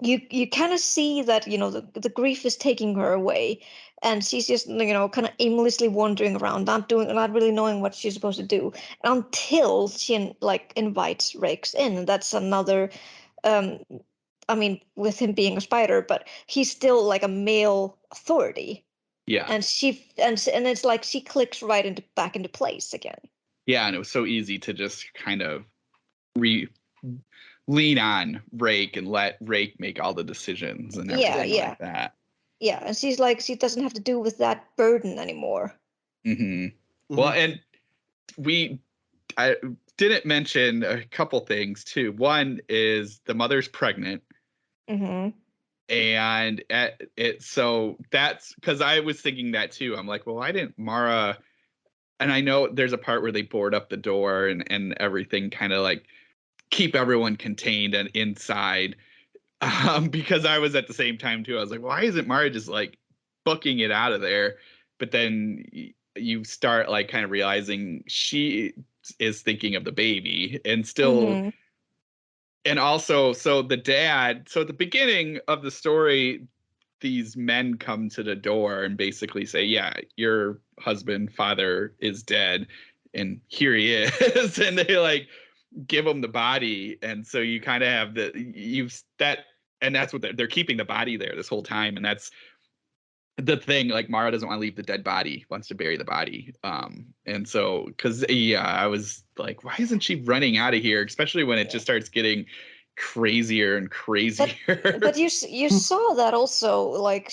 you kind of see that, you know, the grief is taking her away, and she's just, you know, kind of aimlessly wandering around, not really knowing what she's supposed to do, until she like invites Rex in. And that's another, um I mean, with him being a spider, but he's still like a male authority. Yeah. And and it's like she clicks right back into place again. Yeah, and it was so easy to just kind of lean on Rake and let Rake make all the decisions and everything like that. Yeah, and she's like, she doesn't have to deal with that burden anymore. Well, and I didn't mention a couple things too. One is the mother's pregnant. And so that's because I was thinking that too. I'm like, well, why didn't Mara? And I know there's a part where they board up the door and everything, kind of like keep everyone contained and inside. Because I was at the same time too. I was like, why isn't Mara just like booking it out of there? But then you start like kind of realizing she is thinking of the baby and still. And also, so the dad, so at the beginning of the story, these men come to the door and basically say, yeah, your husband, father is dead. And here he is. And they like give him the body. And so you kind of have and that's what they're keeping the body there this whole time. And that's the thing, like Mara doesn't want to leave the dead body, wants to bury the body. And so, because I was like, why isn't she running out of here? Especially when it just starts getting crazier and crazier. But you saw that also, like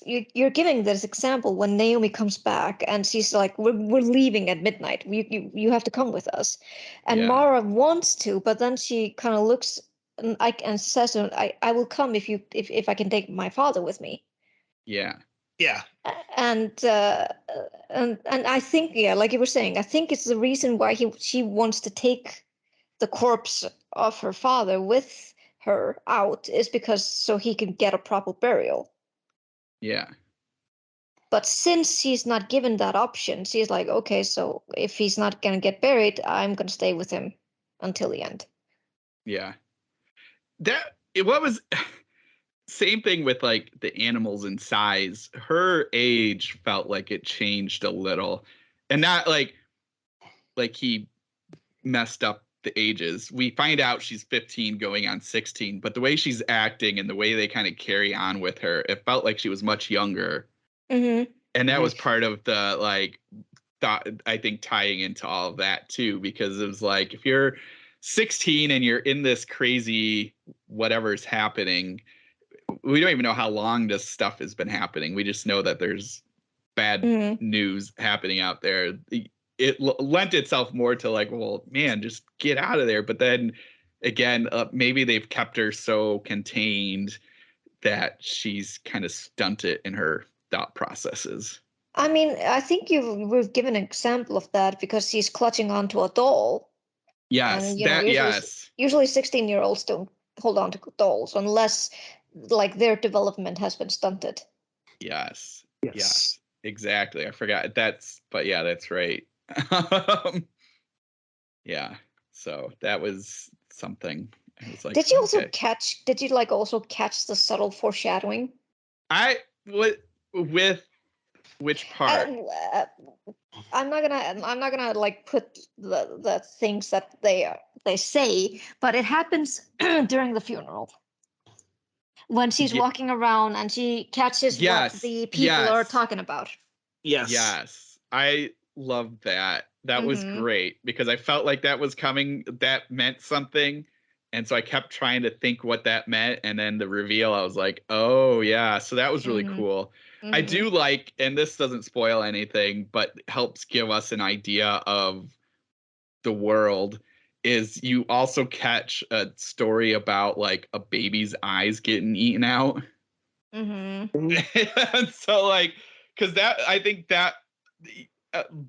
you're giving this example when Naomi comes back and she's like, we're leaving at midnight. You have to come with us. And Mara wants to, but then she kind of looks and says, I will come if I can take my father with me. Yeah. And I think, like you were saying, I think it's the reason why she wants to take the corpse of her father with her out is because so he can get a proper burial. Yeah. But since she's not given that option, she's like, okay, so if he's not gonna get buried, I'm gonna stay with him until the end. Yeah. What was same thing with like the animals in size. Her age felt like it changed a little, and not like he messed up the ages. We find out she's 15 going on 16, but the way she's acting and the way they kind of carry on with her, it felt like she was much younger. And that was part of the like thought, I think, tying into all of that too, because it was like, if you're 16 and you're in this crazy whatever's happening, we don't even know how long this stuff has been happening. We just know that there's bad news happening out there. It lent itself more to like, well, man, just get out of there. But then again, maybe they've kept her so contained that she's kind of stunted in her thought processes. I mean, I think we've given an example of that because she's clutching onto a doll. Yes, and, usually 16-year-olds don't hold on to dolls unless like their development has been stunted. Yes, exactly. I forgot but yeah, that's right. Yeah, so that was something. I was like, did you also catch the subtle foreshadowing? With Which part? I'm not gonna like put the things that they say, but it happens during the funeral when she's walking around and she catches what the people are talking about. Yes. I loved that. That was great because I felt like that was coming. That meant something. And so I kept trying to think what that meant. And then the reveal, I was like, oh, yeah. So that was really cool. I do like, and this doesn't spoil anything, but helps give us an idea of the world, is you also catch a story about like a baby's eyes getting eaten out. And so like, because that, I think that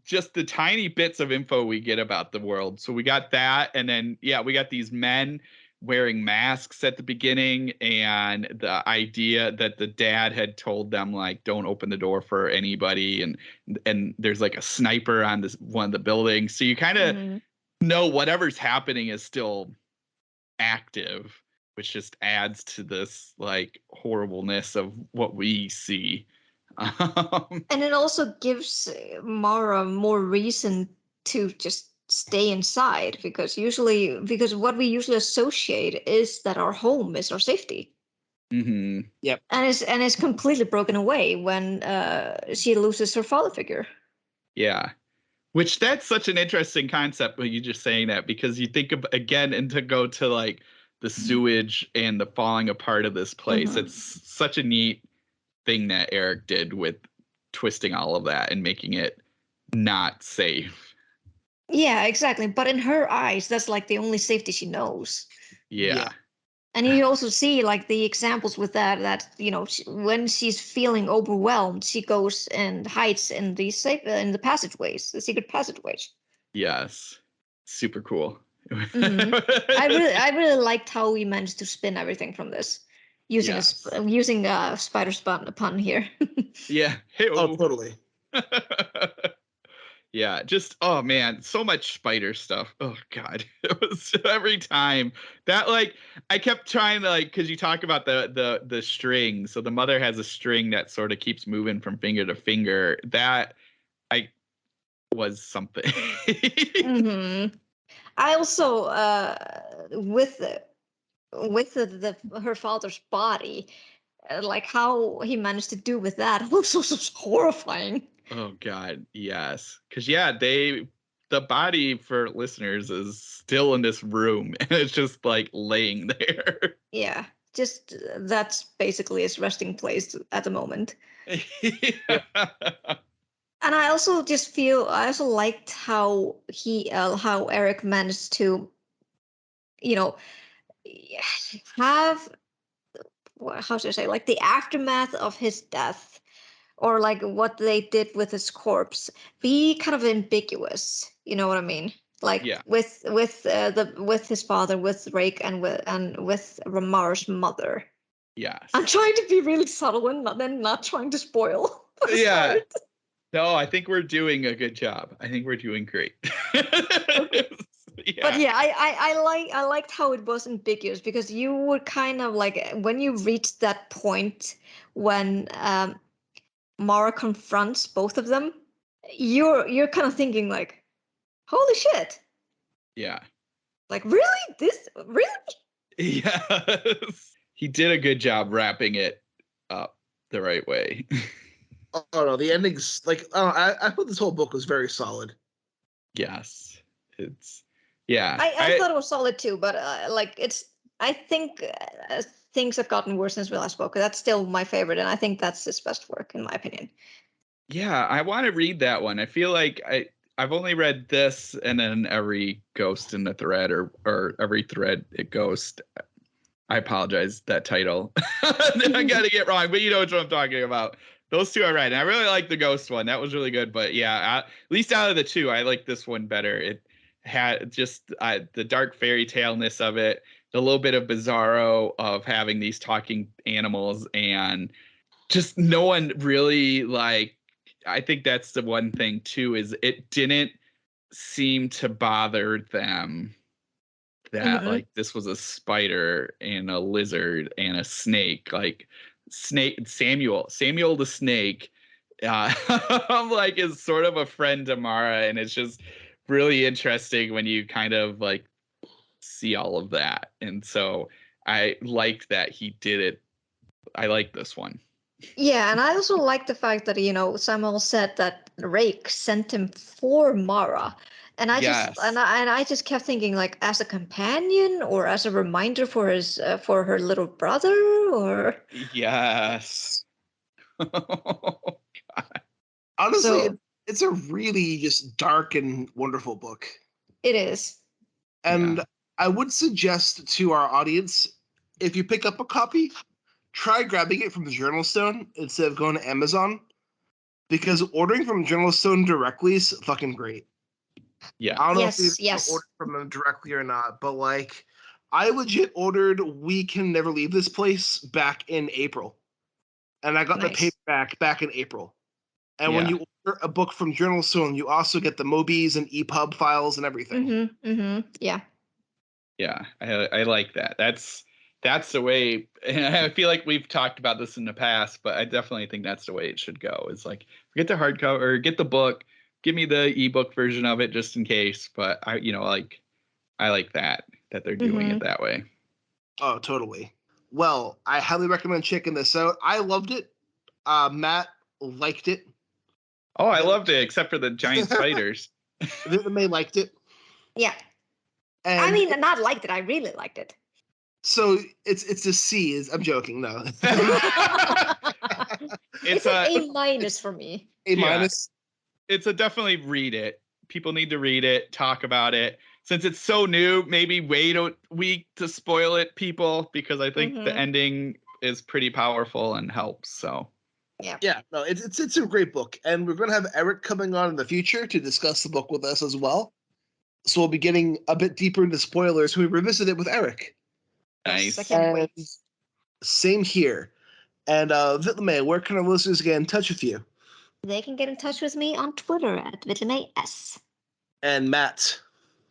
just the tiny bits of info we get about the world. So we got that. And then, yeah, we got these men wearing masks at the beginning, and the idea that the dad had told them like don't open the door for anybody, and there's like a sniper on this one of the buildings, so you kind of know whatever's happening is still active, which just adds to this like horribleness of what we see. And it also gives Mara more reason to just stay inside, because what we usually associate is that our home is our safety. Yep. And it's completely broken away when she loses her father figure. Yeah. Which that's such an interesting concept when you just saying that, because you think of again, and to go to like the sewage and the falling apart of this place. It's such a neat thing that Eric did with twisting all of that and making it not safe. Yeah, exactly. But in her eyes, that's like the only safety she knows. Yeah. And you also see like the examples with that you know, when she's feeling overwhelmed, she goes and hides in the passageways, the secret passageways. Yes, super cool. I really liked how we managed to spin everything from this using a spider pun here. Yeah. Oh, totally. Yeah, just oh man, so much spider stuff. Oh god, it was every time that like I kept trying to like, because you talk about the string. So the mother has a string that sort of keeps moving from finger to finger. That I was something. I also with her father's body, like how he managed to do with that was also horrifying. Oh god, yes, because yeah, the body for listeners is still in this room and it's just like laying there. Yeah, just that's basically his resting place at the moment. Yeah. And I also liked how how Eric managed to, you know, have, how should I say, like the aftermath of his death, or like what they did with his corpse, be kind of ambiguous. You know what I mean? Like with his father, with Rake, and with Ramar's mother. Yes. I'm trying to be really subtle and not trying to spoil. Yeah. No, I think we're doing a good job. I think we're doing great. Yeah. But yeah, I liked how it was ambiguous, because you would kind of like, when you reach that point when Mara confronts both of them, you're kind of thinking like, holy shit. Yeah. Like, really? Yes. He did a good job wrapping it up the right way. Oh no, the endings, like, I thought this whole book was very solid. Yes, it's I thought it was solid too, but I think things have gotten worse since we last spoke. That's still my favorite, and I think that's his best work in my opinion. Yeah, I want to read that one. I feel like I've only read this and then every Ghost in the Thread, or every thread it Ghost. I apologize, that title. I got to get wrong, but you know what I'm talking about. Those two are right. And I really like the Ghost one. That was really good. But yeah, at least out of the two, I like this one better. It had just the dark fairy tale-ness of it, the little bit of bizarro of having these talking animals, and just no one really like, I think that's the one thing too, is it didn't seem to bother them that like this was a spider and a lizard and a snake. Like Samuel the snake I'm like is sort of a friend to Mara, and it's just really interesting when you kind of like see all of that. And so I like that he did it. I like this one. Yeah, and I also like the fact that, Samuel said that Rake sent him for Mara. And I just Yes. and I just kept thinking, like, as a companion or as a reminder for his for her little brother, or Yes. Oh, God. Honestly, So- it's a really just dark and wonderful book. it is. And Yeah. I would suggest to our audience, if you pick up a copy, try grabbing it from the Journal Stone instead of going to Amazon, because ordering from Journal Stone directly is fucking great. Yeah. I don't know Yes, if you yes. ordered from them directly or not, but like I legit ordered "We Can Never Leave This Place" back in April, and I got the Nice. paperback back in April. And when Yeah. you order a book from Journal Stone, you also get the Mobies and EPUB files and everything. Yeah. Yeah. I like that. That's the way. And I feel like we've talked about this in the past, but I definitely think that's the way it should go. It's like get the hardcover or get the book, give me the ebook version of it just in case. But I like that they're doing it that way. Oh, totally. Well, I highly recommend checking this out. I loved it. Matt liked it. Oh, I loved it, except for the giant spiders. May liked it. Yeah. And I mean, not liked it. I really liked it. so it's a C. I'm joking. No. It's an A minus for me. A minus. It's a definitely read it. People need to read it, talk about it. Since it's so new, maybe wait a week to spoil it, people, because I think the ending is pretty powerful and helps. So yeah, no, it's a great book, and we're gonna have Eric coming on in the future to discuss the book with us as well. So we'll be getting a bit deeper into spoilers when we revisit it with Eric. nice. Yes, I can't wait. Same here. And Vitlame, where can our listeners get in touch with you? They can get in touch with me on Twitter at VitameS. And Matt.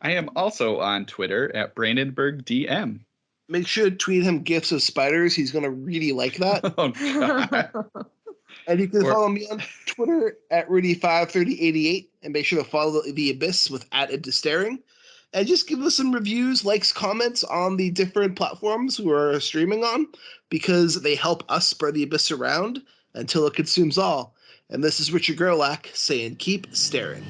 I am also on Twitter at BrandonbergDM. Make sure to tweet him gifs of spiders. He's gonna really like that. Oh God. And you can follow me on Twitter at Rudy53088, and make sure to follow the Abyss with @IntoStaring. And just give us some reviews, likes, comments on the different platforms we're streaming on, because they help us spread the Abyss around until it consumes all. And this is Richard Gerlach saying, keep staring.